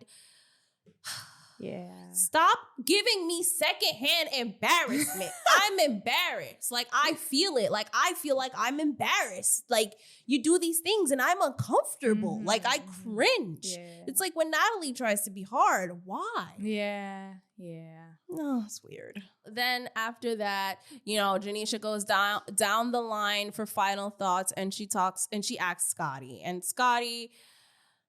Yeah. stop giving me secondhand embarrassment. I'm embarrassed. Like, I feel it. Like, I feel like I'm embarrassed. Like, you do these things and I'm uncomfortable. Mhm. Like, I cringe. Yeah. It's like when Natalie tries to be hard. Why? Yeah. Yeah. No, it's weird. Then after that, you know, Janisha goes down the line for final thoughts, and she asks Scotty. And Scotty,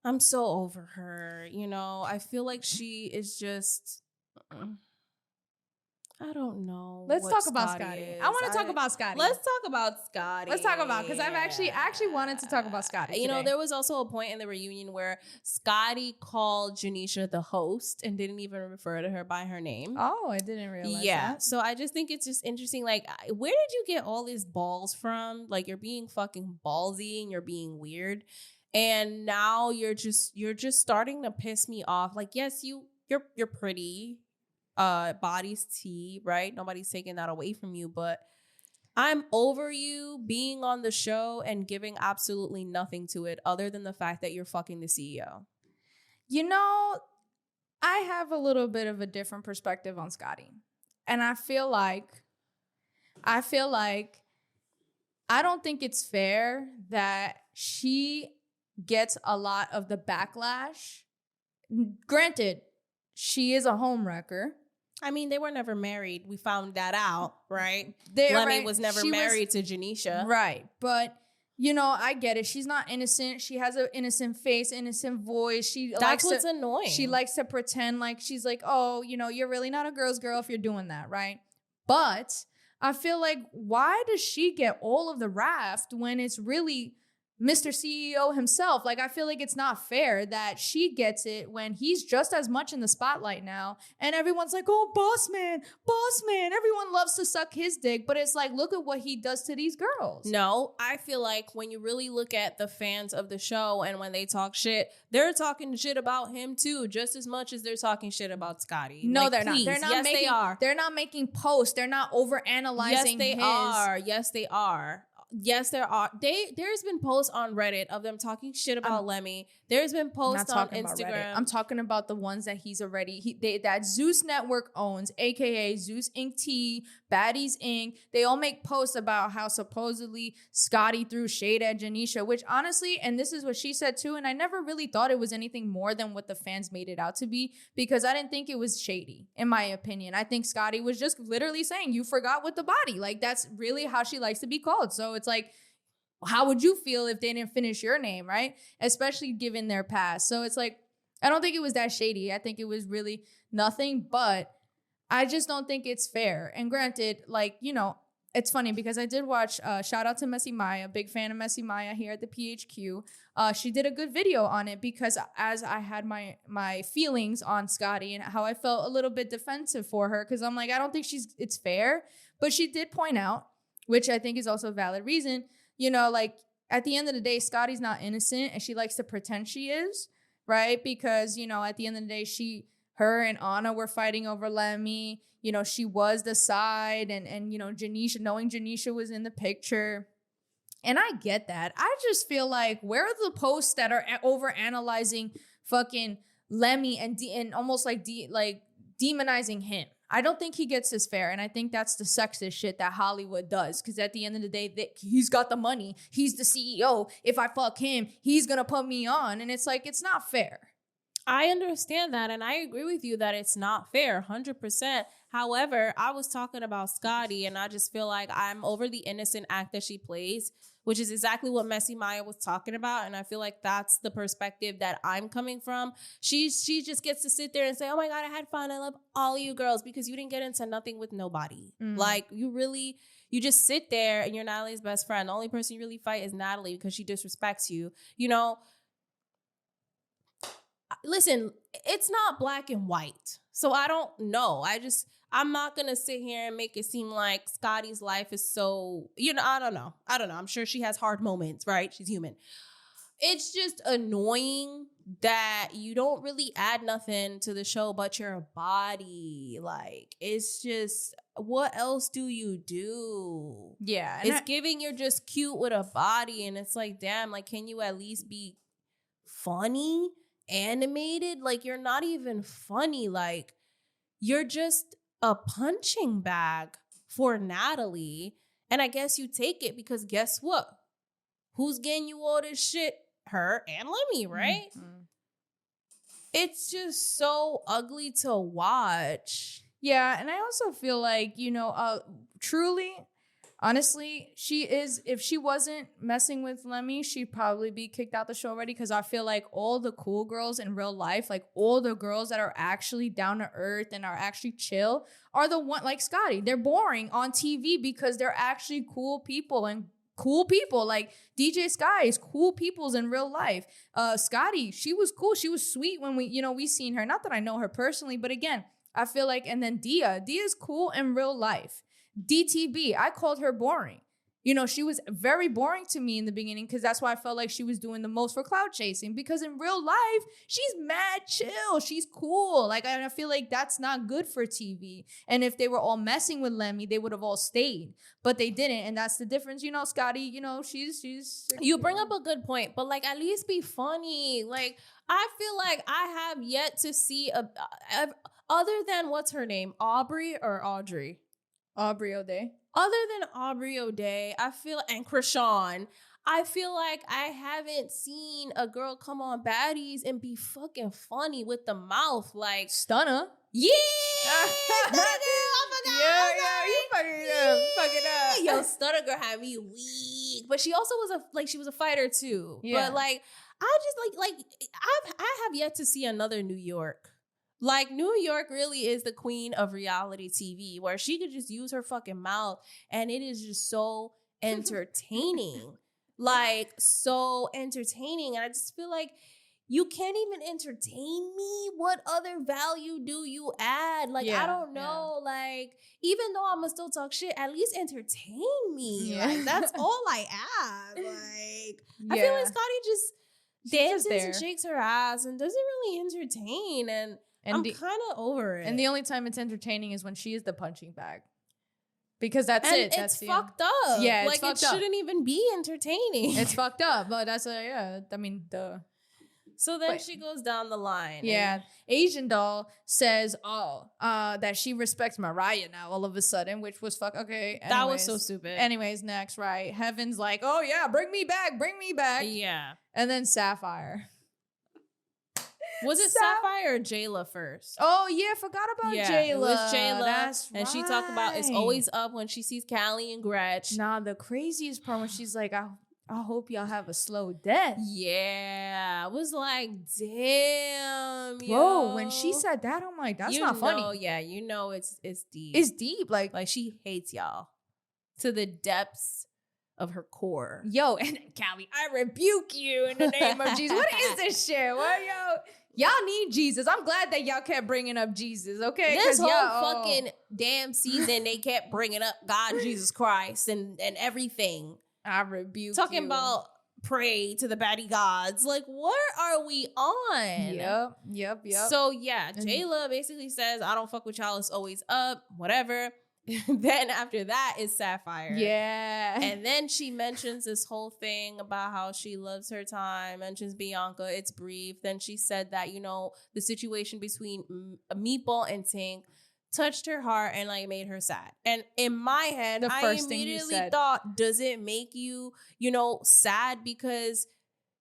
I'm so over her. You know, I feel like she is just, I don't know. Let's what talk about Scotty Scotty. is. I want to talk about Scotty. Let's talk about Scotty. Let's talk about, because I actually wanted to talk about Scotty. You know, today. there was also a point in the reunion where Scotty called Janisha the host and didn't even refer to her by her name. Oh, I didn't realize Yeah. that. So I just think it's just interesting. Like, where did you get all these balls from? Like, you're being fucking ballsy and you're being weird. And now you're just starting to piss me off. Like, yes, you're pretty. Body's tea, right? Nobody's taking that away from you, but I'm over you being on the show and giving absolutely nothing to it other than the fact that you're fucking the CEO. You know, I have a little bit of a different perspective on Scotty. And I feel like I don't think it's fair that she gets a lot of the backlash. Granted, she is a homewrecker. I mean, they were never married. We found that out, right? Lemmy was never she married to Janisha. Right. But you know, I get it. She's not innocent. She has an innocent face, innocent voice. That's what's annoying. She likes to pretend like she's like, oh, you know, you're really not a girl's girl if you're doing that, right? But I feel like, why does she get all of the raft when it's really Mr. CEO himself? Like, I feel like it's not fair that she gets it when he's just as much in the spotlight now. And everyone's like, oh, boss man. Everyone loves to suck his dick. But it's like, look at what he does to these girls. No, I feel like when you really look at the fans of the show and when they talk shit, they're talking shit about him too, just as much as they're talking shit about Scotty. No, like, they're please. not. They're not yes, making, they are. They're not making posts. They're not overanalyzing Yes, they are. Yes, they are. Yes, there are. There's been posts on Reddit of them talking shit about Lemmy. There's been posts on Instagram. I'm talking about the ones that he's already that Zeus Network owns, aka Zeus Inc. T, Baddies Inc. They all make posts about how supposedly Scotty threw shade at Janisha, which honestly, and this is what she said too, and I never really thought it was anything more than what the fans made it out to be, because I didn't think it was shady, in my opinion. I think Scotty was just literally saying, you forgot with the body. Like, that's really how she likes to be called. So it's like, how would you feel if they didn't finish your name, right? Especially given their past. So it's like, I don't think it was that shady. I think it was really nothing, but I just don't think it's fair. And granted, like, you know, it's funny because I did watch, shout out to Messy Maya, big fan of Messy Maya here at the PHQ. She did a good video on it because as I had my feelings on Scotty and how I felt a little bit defensive for her, because I'm like, I don't think it's fair. But she did point out, which I think is also a valid reason, you know, like, at the end of the day, Scotty's not innocent and she likes to pretend she is, right? Because, you know, at the end of the day, her and Anna were fighting over Lemmy. You know, she was the side and you know, knowing Janisha was in the picture. And I get that. I just feel like, where are the posts that are over analyzing fucking Lemmy and almost like demonizing him? I don't think he gets his fair, and I think that's the sexist shit that Hollywood does, because at the end of the day, he's got the money, he's the CEO, if I fuck him, he's gonna put me on, and it's like, it's not fair. I understand that, and I agree with you that it's not fair, 100%. However, I was talking about Scotty, and I just feel like I'm over the innocent act that she plays, which is exactly what Messy Maya was talking about, and I feel like that's the perspective that I'm coming from. She just gets to sit there and say, oh my God, I had fun, I love all you girls, because you didn't get into nothing with nobody. Like, you just sit there, and you're Natalie's best friend. The only person you really fight is Natalie because she disrespects you. You know, listen, it's not black and white. So I don't know. I'm not going to sit here and make it seem like Scotty's life is so, you know, I don't know. I'm sure she has hard moments, right? She's human. It's just annoying that you don't really add nothing to the show but your body. Like, it's just, what else do you do? Yeah. It's giving you're just cute with a body, and it's like, damn, like, can you at least be funny? Animated? Like, you're not even funny. Like, you're just a punching bag for Natalie, and I guess you take it because guess what? Who's getting you all this shit? Her and Lemmy, right? It's just so ugly to watch. Yeah, and I also feel like, you know, truly, honestly, if she wasn't messing with Lemmy, she'd probably be kicked out the show already, because I feel like all the cool girls in real life, like all the girls that are actually down to earth and are actually chill, are the one, like Scotty. They're boring on TV because they're actually cool people, and cool people like DJ Sky is cool peoples in real life. Scotty, she was cool. She was sweet when we seen her. Not that I know her personally, but again, I feel like, and then Dia's cool in real life. DTB, I called her boring. You know, she was very boring to me in the beginning, because that's why I felt like she was doing the most for cloud chasing, because in real life, she's mad chill. She's cool. Like, I feel like that's not good for TV. And if they were all messing with Lemmy, they would have all stayed, but they didn't. And that's the difference. You know, Scotty, you know, she's you bring up a good point, but like, at least be funny. Like, I feel like I have yet to see other than, what's her name? Aubrey or Audrey? Aubrey O'Day. Other than Aubrey O'Day, and Krishan, I feel like I haven't seen a girl come on Baddies and be fucking funny with the mouth. Like, Stunner. Yeah! You fucking up. Yo, Stunner girl had me weak. but she also was she was a fighter too. Yeah. But like, I just I have yet to see another New York. Like, New York really is the queen of reality TV, where she could just use her fucking mouth and it is just so entertaining. Like, so entertaining. And I just feel like you can't even entertain me. What other value do you add? Like, I don't know. Like, even though I'm gonna still talk shit, at least entertain me. Yeah. Like, that's all I ask. Like, I feel like Scotty just dances and shakes her ass and doesn't really entertain. And I'm kind of over it. And the only time it's entertaining is when she is the punching bag. Because that's it. It's fucked up. Yeah, like, it shouldn't even be entertaining. It's fucked up. But that's I mean, duh. So then she goes down the line. Yeah. Asian doll says, that she respects Mariah now all of a sudden, which was okay. Anyways, that was so stupid. Anyways, next, right? Heaven's like, oh yeah, bring me back. Yeah. And then Sapphire. Was it Sapphire or Jayla first? Oh yeah, I forgot about Jayla. It was Jayla. That's and she talked about it's always up when she sees Callie and Gretch. Nah, the craziest part when she's like, I hope y'all have a slow death. Yeah. I was like, damn. Bro, when she said that, I'm like, that's not funny. Yeah, it's deep. It's deep. Like she hates y'all to the depths of her core. Yo, and Callie, I rebuke you in the name of Jesus. What is this shit? What, yo? Y'all need Jesus. I'm glad that y'all kept bringing up Jesus, okay? This whole fucking damn season, they kept bringing up God, Jesus Christ, and everything. I rebuke Talking about pray to the baddie gods. Like, what are we on? Yep. So, yeah, Jayla basically says, I don't fuck with y'all. It's always up, whatever. Then after that is Sapphire. Yeah. And then she mentions this whole thing about how she loves her time, mentions Bianca, it's brief. Then she said that, the situation between Meatball and Tink touched her heart and like made her sad. And in my head, I immediately thought, does it make you, sad because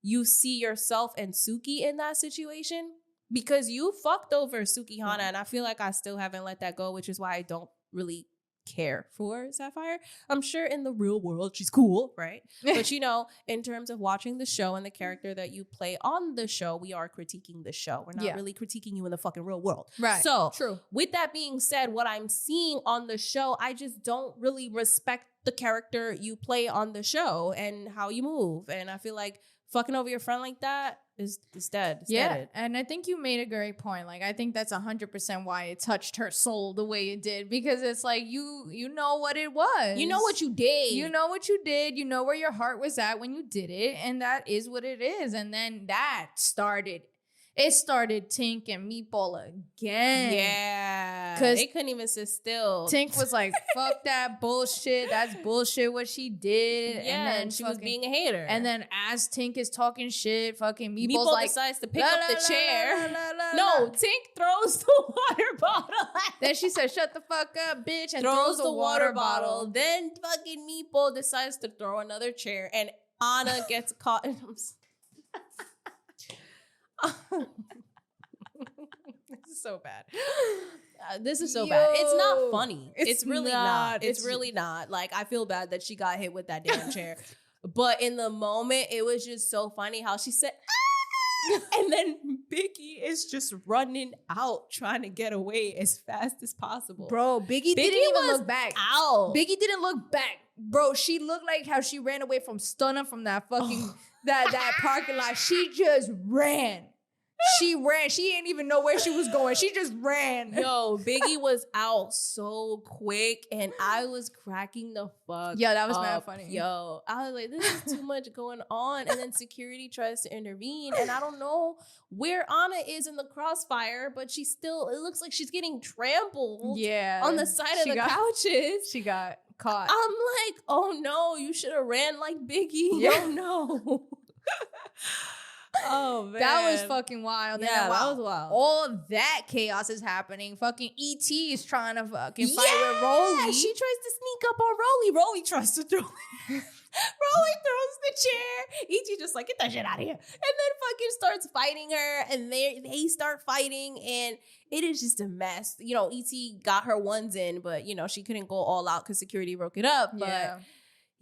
you see yourself and Suki in that situation? Because you fucked over Suki Hana, and I feel like I still haven't let that go, which is why I don't really care for Sapphire. I'm sure in the real world she's cool, right? But in terms of watching the show and the character that you play on the show, we are critiquing the show. We're not really critiquing you in the fucking real world. Right. So true. With that being said, what I'm seeing on the show, I just don't really respect the character you play on the show and how you move. And I feel like fucking over your friend like that is dead. It's dead. And I think you made a great point. Like, I think that's 100% why it touched her soul the way it did, because it's like you know what it was. You know what you did. You know what you did. You know where your heart was at when you did it, and that is what it is. And then that started Tink and Meatball again. Yeah. Because they couldn't even sit still. Tink was like, fuck that bullshit. That's bullshit what she did. Yeah, and she was being a hater. And then as Tink is talking shit, fucking Meatball's like, decides to pick up the chair. No, Tink throws the water bottle. Then she says, shut the fuck up, bitch, and throws the water bottle. Then fucking Meatball decides to throw another chair, and Anna gets caught. This is so bad. This is so bad. It's not funny. It's really not. It's really not. Like, I feel bad that she got hit with that damn chair. But in the moment, it was just so funny how she said, ah! And then Biggie is just running out trying to get away as fast as possible. Bro, Biggie didn't even look back. Out. Biggie didn't look back. Bro, she looked like how she ran away from Stunner from that fucking that parking lot. She just ran. She ran. She didn't even know where she was going. She just ran. Yo, Biggie was out so quick, and I was cracking the fuck. Yeah, that was up. mad funny. Yo, I was like, this is too much going on. And then security tries to intervene, and I don't know where Anna is in the crossfire, but it looks like she's getting trampled. Yeah, on the side of the couches. She got caught. I'm like, oh no, you should have ran like Biggie. Yeah. Oh no. Oh man, that was fucking wild. Yeah, that was wild. All of that chaos is happening. Fucking E.T. is trying to fucking fight with Roelly. She tries to sneak up on Roelly. Roelly tries to throw. Roelly throws the chair. E.T. just like, get that shit out of here, and then fucking starts fighting her, and they start fighting, and it is just a mess. E.T. got her ones in, but she couldn't go all out because security broke it up. But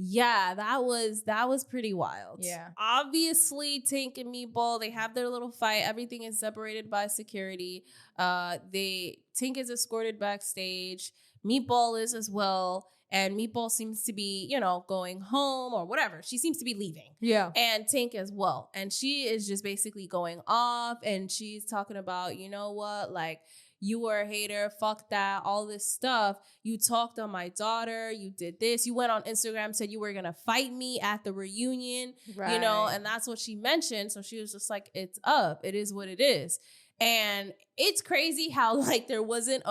Yeah, that was pretty wild. Yeah. Obviously, Tink and Meatball, they have their little fight. Everything is separated by security. Tink is escorted backstage. Meatball is as well. And Meatball seems to be, going home or whatever. She seems to be leaving. Yeah. And Tink as well. And she is just basically going off and she's talking about, you know what, like, you were a hater, fuck that, all this stuff. You talked on my daughter, you did this. You went on Instagram, said you were gonna fight me at the reunion, Right. and that's what she mentioned. So she was just like, it's up, it is what it is. And it's crazy how like there wasn't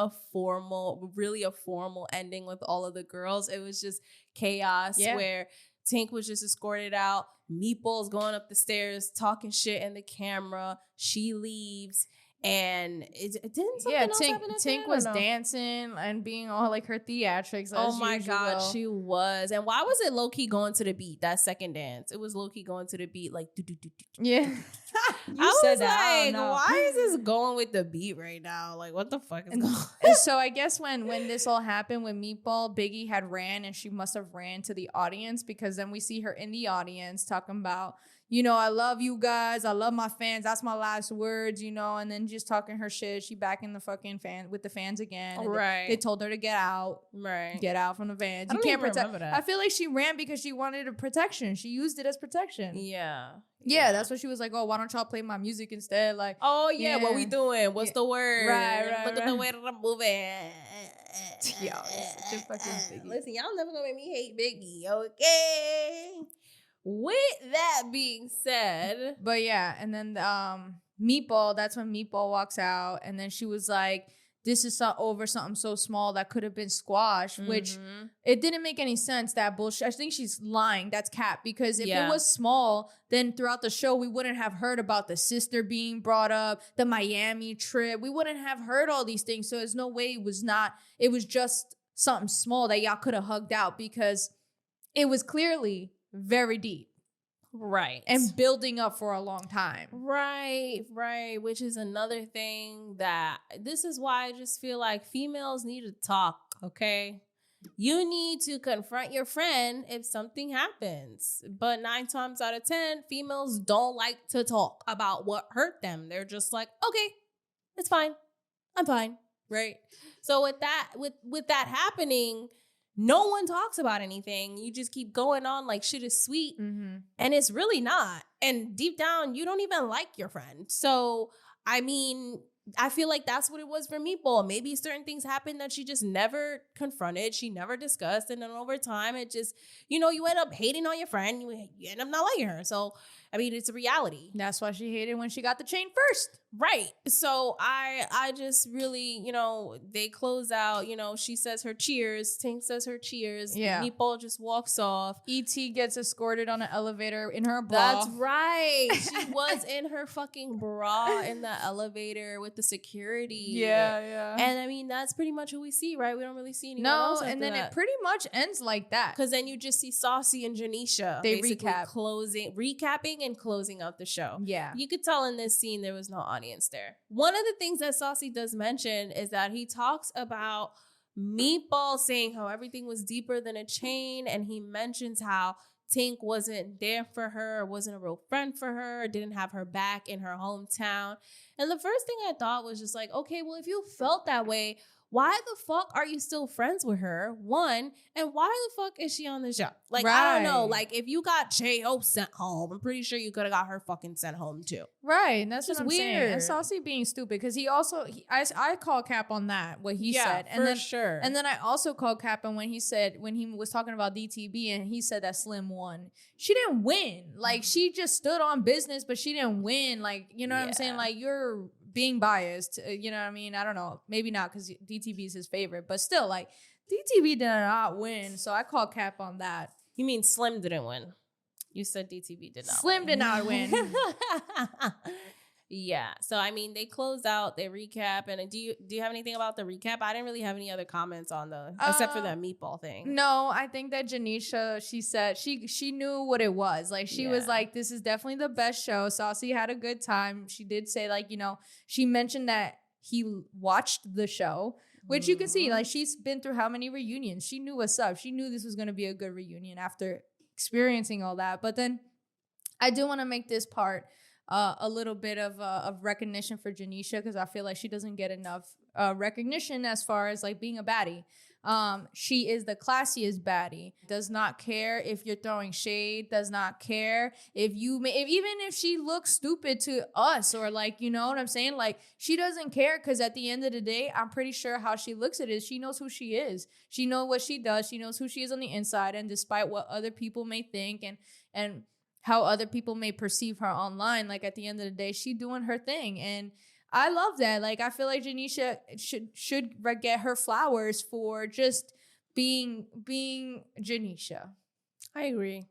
really a formal ending with all of the girls. It was just chaos where Tink was just escorted out. Meatball's going up the stairs, talking shit in the camera. She leaves. And it didn't something else happen at the Tink end, was or no? dancing and being all like her theatrics. Oh as my usual. God, she was. And why was it low key going to the beat? That second dance, it was low key going to the beat, like do do do do. Yeah. I was like, why is this going with the beat right now? Like, what the fuck is going on? And so I guess when this all happened with Meatball, Biggie had ran and she must have ran to the audience because then we see her in the audience talking about, I love you guys. I love my fans. That's my last words, and then just talking her shit. She back in the fucking with the fans again. And Right. They told her to get out. Right. Get out from the fans. I You don't can't even protect. remember that. I feel like she ran because she wanted a protection. She used it as protection. Yeah. Yeah, that's what she was like. Oh, why don't y'all play my music instead? Like, Oh yeah, what we Yeah. doing? What's the word? Right, Look at the way that I'm moving. Yo, it's such a fucking Biggie. Listen, y'all never gonna make me hate Biggie, okay? With that being said, But yeah, and then Meatball, that's when Meatball walks out, and then she was like, this is over something so small that could have been squashed, which it didn't make any sense, that bullshit. I think she's lying. That's cap, because if it was small, then throughout the show, we wouldn't have heard about the sister being brought up, the Miami trip. We wouldn't have heard all these things. So there's no way it was just something small that y'all could have hugged out, because it was clearly very deep. right. And building up for a long time. Right, which is another thing that this is why I just feel like females need to talk, okay? You need to confront your friend if something happens. But 9 times out of 10, females don't like to talk about what hurt them. They're just like, okay, it's fine. I'm fine, right? So with that happening, no one talks about anything. You just keep going on like shit is sweet. Mm-hmm. And it's really not. And deep down, you don't even like your friend. So, I mean, I feel like that's what it was for Meatball. Maybe certain things happened that she just never confronted. She never discussed. And then over time, it just, you end up hating on your friend. You end up not liking her. So, I mean, it's a reality. That's why she hated when she got the chain first. Right. So I just really, they close out, she says her cheers. Tink says her cheers. Yeah. Meatball just walks off. E.T. gets escorted on an elevator in her bra. That's right. She was in her fucking bra in the elevator with the security. Yeah. And I mean, that's pretty much who we see, right? We don't really see anyone No, else and then it pretty much ends like that. because then you just see Saucy and Janisha. They basically recap. recapping and closing out the show. Yeah. You could tell in this scene there was no audience there. One of the things that Saucy does mention is that he talks about Meatball saying how everything was deeper than a chain, and he mentions how Tink wasn't there for her, wasn't a real friend for her, didn't have her back in her hometown. And the first thing I thought was just like, okay, well, if you felt that way, why the fuck are you still friends with her? One, and why the fuck is she on the show? Like, I don't know. Right. Like, if you got J.O. sent home, I'm pretty sure you could have got her fucking sent home too. Right, and that's Just what I'm saying. weird. And Saucy being stupid, because I call cap on that, what he said. And for then sure. And then I also called cap on when he was talking about DTB and he said that Slim won. She didn't win. Like, she just stood on business, but she didn't win. Like, you know what I'm saying? Like, you're being biased. You know what I mean? I don't know. Maybe not, because DTB is his favorite, but still, like, DTB did not win. So I call cap on that. You mean Slim didn't win? You said DTB did not Slim did not win. Yeah. So I mean, they close out, they recap, and do you have anything about the recap? I didn't really have any other comments on except for that meatball thing. No, I think that Janisha, she said she knew what it was. Like, she was like, this is definitely the best show. Saucy had a good time. She did say, like, she mentioned that he watched the show, which you can see, like, she's been through how many reunions. She knew what's up. She knew this was going to be a good reunion after experiencing all that. But then I do want to make this part a little bit of recognition for Janisha, because I feel like she doesn't get enough recognition as far as like being a baddie. She is the classiest baddie. Does not care if you're throwing shade. Does not care if even if she looks stupid to us, or like, you know what I'm saying? Like, she doesn't care, because at the end of the day, I'm pretty sure how she looks at it is she knows who she is. She knows what she does. She knows who she is on the inside. And despite what other people may think and how other people may perceive her online, like, at the end of the day, she doing her thing. And I love that. Like, I feel like Janisha should get her flowers for just being Janisha. I agree.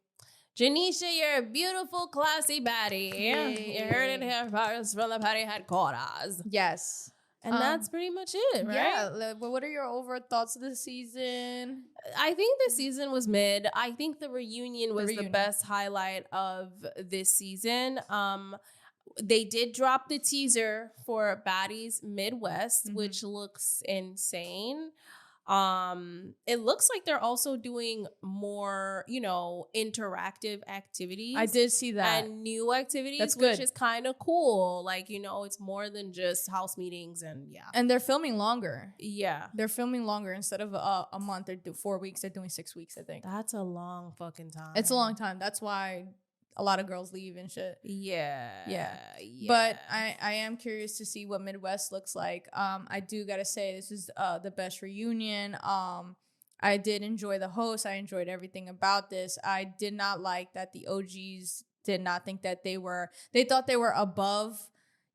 Janisha, you're a beautiful, classy baddie. Yay. You heard it here first from the Petty Headquarters. Yes. And that's pretty much it, right? Yeah. What are your overall thoughts of the season? I think the season was mid. I think the reunion was the best highlight of this season. They did drop the teaser for Baddies Midwest, which looks insane. It looks like they're also doing more, interactive activities. I did see that. And new activities, That's good. which is kind of cool. Like, it's more than just house meetings and yeah. And they're filming longer. Yeah. They're filming longer. Instead of a month, they do 4 weeks. They're doing 6 weeks, I think. That's a long fucking time. It's a long time. That's why a lot of girls leave and shit. Yeah. But I am curious to see what Midwest looks like. I do gotta say, this is the best reunion. I did enjoy the host. I enjoyed everything about this. I did not like that the OGs did not think that they thought they were above,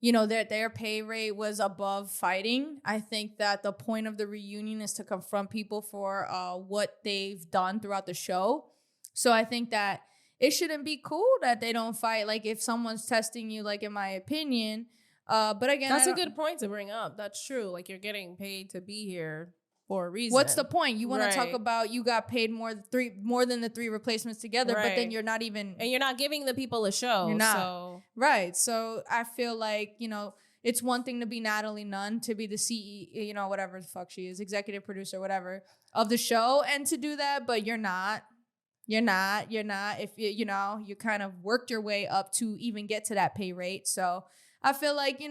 their pay rate was above fighting. I think that the point of the reunion is to confront people for what they've done throughout the show. So I think that it shouldn't be cool that they don't fight, like, if someone's testing you, like, in my opinion. But again, that's a good point to bring up. That's true. Like, you're getting paid to be here for a reason. What's the point? You want to talk about you got paid more than the 3 replacements together, but then you're not even, and you're not giving the people a show. You're not. So. Right. So I feel like, it's one thing to be Natalie Nunn, to be the CEO, whatever the fuck she is, executive producer, whatever, of the show, and to do that, but you're not. You're not. If you kind of worked your way up to even get to that pay rate. So I feel like,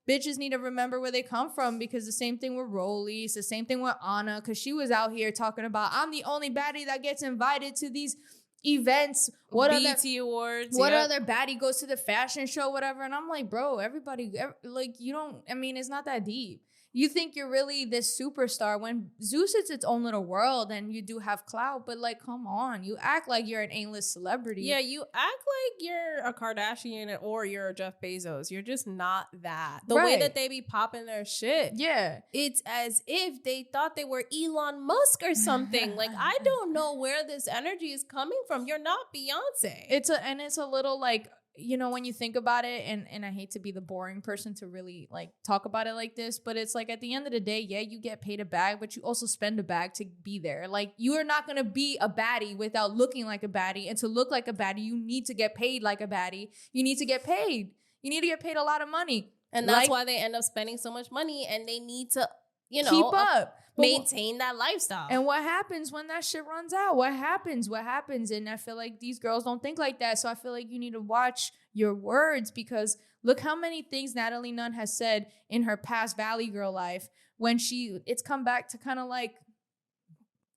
bitches need to remember where they come from, because the same thing with Roelly. It's the same thing with Anna, because she was out here talking about, I'm the only baddie that gets invited to these events. What BET Awards. What other baddie goes to the fashion show, whatever? And I'm like, bro, everybody, like, it's not that deep. You think you're really this superstar when Zeus is its own little world, and you do have clout, but like, come on, you act like you're an A-list celebrity. Yeah, you act like you're a Kardashian or you're a Jeff Bezos. You're just not that. The way that they be popping their shit. Yeah. It's as if they thought they were Elon Musk or something. Like, I don't know where this energy is coming from. You're not Beyonce. It's a little like, when you think about it, and I hate to be the boring person to really like talk about it like this, but it's like, at the end of the day, yeah, you get paid a bag, but you also spend a bag to be there. Like, you are not going to be a baddie without looking like a baddie. And to look like a baddie, you need to get paid like a baddie. You need to get paid. You need to get paid a lot of money. And that's why they end up spending so much money, and they need to, keep up. Maintain that lifestyle. And what happens when that shit runs out? What happens? And I feel like these girls don't think like that. So I feel like you need to watch your words, because look how many things Natalie Nunn has said in her past Valley Girl life when it's come back to kind of like,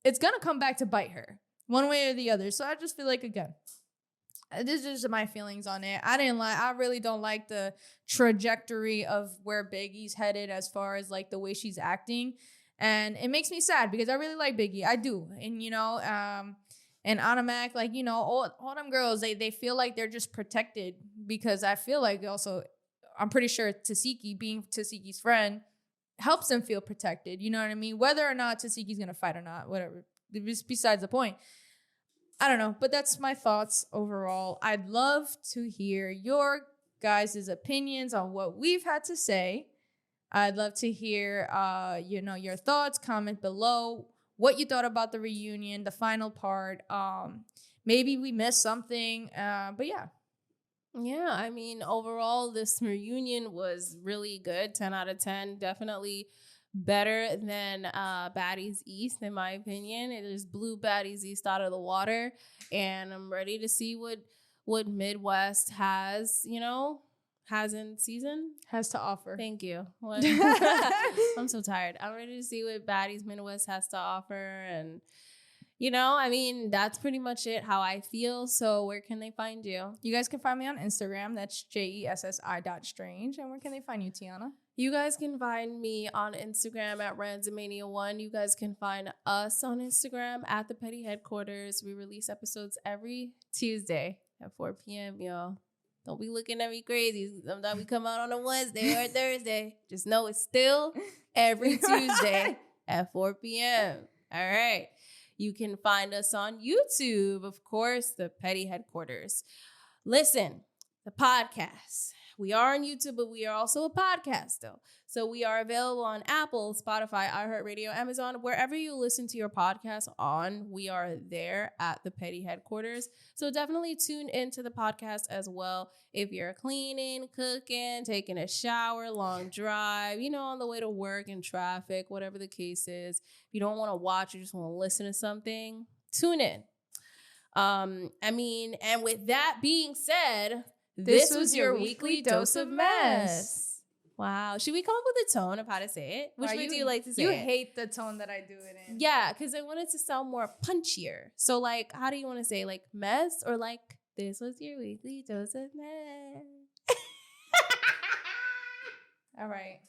it's going to come back to bite her one way or the other. So I just feel like, again, this is just my feelings on it. I really don't like the trajectory of where Biggie's headed as far as like the way she's acting. And it makes me sad, because I really like Biggie. I do. And, and Automatic, like, all them girls, they feel like they're just protected, because I feel like also, I'm pretty sure Tasiki, being Tasiki's friend, helps them feel protected. You know what I mean? Whether or not Tasiki's going to fight or not, whatever. It's besides the point. I don't know. But that's my thoughts overall. I'd love to hear your guys' opinions on what we've had to say. I'd love to hear, your thoughts. Comment below what you thought about the reunion, the final part. Maybe we missed something, but yeah. Yeah, I mean, overall, this reunion was really good. 10 out of 10. Definitely better than Baddies East, in my opinion. It just blew Baddies East out of the water, and I'm ready to see what Midwest has, has in season. Has to offer. Thank you. I'm so tired. I'm ready to see what Baddies Midwest has to offer, and that's pretty much it, how I feel. So where can they find you? You guys can find me on Instagram. That's JESSI.strange. And where can they find you, Tiana? You guys can find me on Instagram at Randomania1. You guys can find us on Instagram at The Petty Headquarters. We release episodes every Tuesday at 4 p.m., y'all. Don't be looking at me crazy. Sometimes we come out on a Wednesday or a Thursday. Just know it's still every Tuesday at 4 p.m. All right. You can find us on YouTube, of course, The Petty Headquarters. Listen, the podcast. We are on YouTube, but we are also a podcast, though. So we are available on Apple, Spotify, iHeartRadio, Amazon, wherever you listen to your podcast on. We are there at The Petty Headquarters. So definitely tune into the podcast as well. If you're cleaning, cooking, taking a shower, long drive, on the way to work in traffic, whatever the case is. If you don't want to watch, you just want to listen to something, tune in. And with that being said, this was your weekly dose of mess. Wow. Should we come up with a tone of how to say it? Which way do you like to say it? You hate the tone that I do it in. Yeah, because I want it to sound more punchier. So, how do you want to say? Mess or this was your weekly dose of mess? All right.